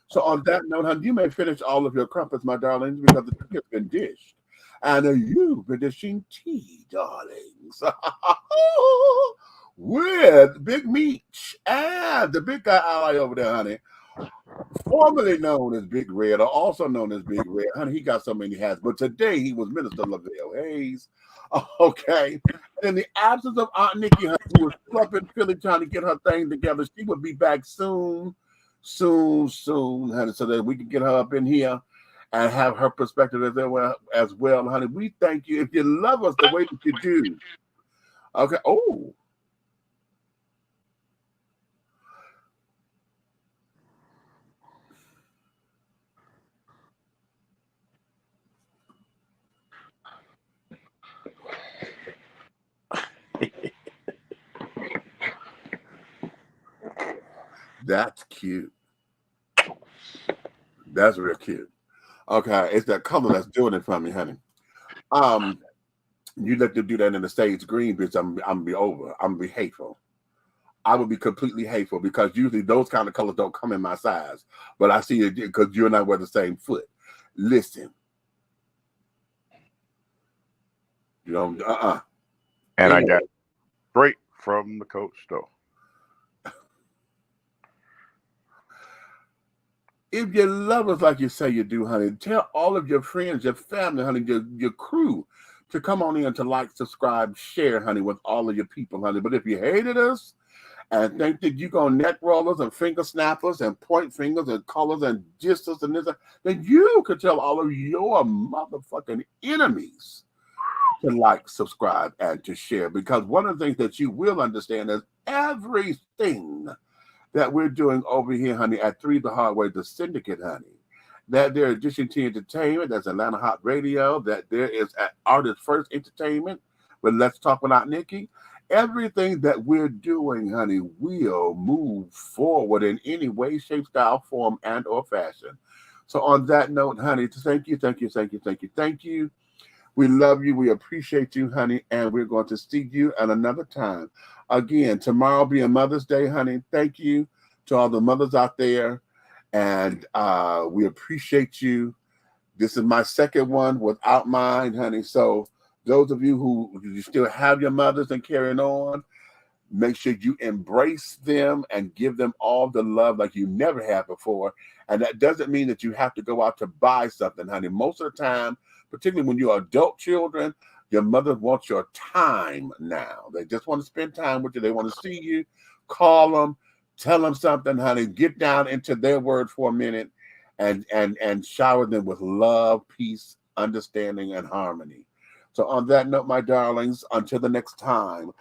So on that note, honey, you may finish all of your crumpets, my darlings, because the tea has been dished. And you've been dishing tea, darlings. With Big Meech and the big guy ally over there, honey. Formerly known as Big Red, or also known as Big Red. Honey, he got so many hats, but today he was Minister Lavelle Hayes. Okay. And in the absence of Aunt Nikki, honey, who was up in Philly trying to get her thing together, she would be back soon, honey, so that we can get her up in here and have her perspective as well, honey. We thank you. If you love us the way that you do, okay. Oh, that's cute. That's real cute. Okay, it's that color that's doing it for me, honey. You let them do that in the stage green, bitch. I'm gonna be over. I'm gonna be hateful. I would be completely hateful because usually those kind of colors don't come in my size. But I see it because you and I wear the same foot. Listen, you know, And I anyway, got straight from the Coach store. if you love us like you say you do, honey, tell all of your friends, your family, honey, your crew to come on in to like, subscribe, share, honey, with all of your people, honey. But if you hated us and think that you're going to neck rollers and finger snappers and point fingers and colors and gisters and this, then you could tell all of your motherfucking enemies to like, subscribe, and to share. Because one of the things that you will understand is everything that we're doing over here, honey, at 3 the Hard Way, the Syndicate, honey. That there is Addition to Entertainment, that's Atlanta Hot Radio, that there is at Artist First Entertainment with Let's Talk Without Nikki. Everything that we're doing, honey, will move forward in any way, shape, style, form, and or fashion. So on that note, honey, thank you, thank you, thank you, thank you, thank you. We love you. We appreciate you, honey. And we're going to see you at another time. Again, tomorrow be a Mother's Day, honey. Thank you to all the mothers out there. And we appreciate you. This is my second one without mine, honey. So those of you who you still have your mothers and carrying on, make sure you embrace them and give them all the love like you never have before. And that doesn't mean that you have to go out to buy something, honey. Most of the time, particularly when you're adult children, your mother wants your time now. They just want to spend time with you. They want to see you, call them, tell them something, honey. Get down into their words for a minute and shower them with love, peace, understanding, and harmony. So on that note, my darlings, until the next time.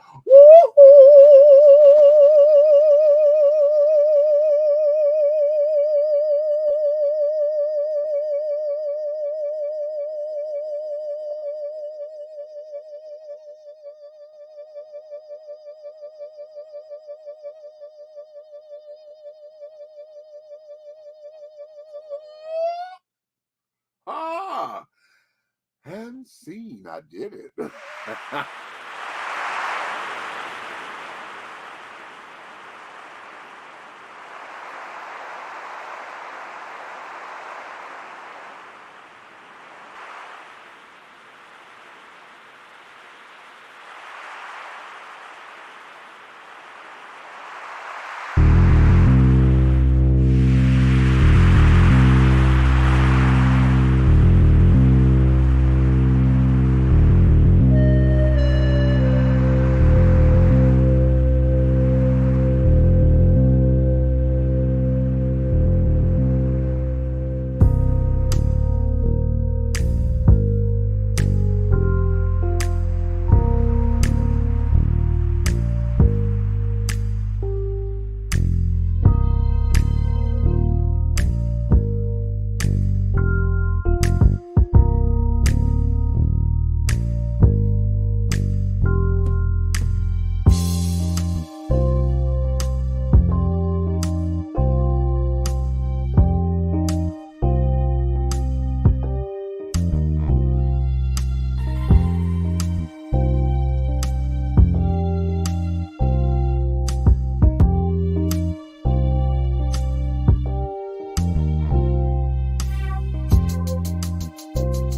Ah, And seen, I did it.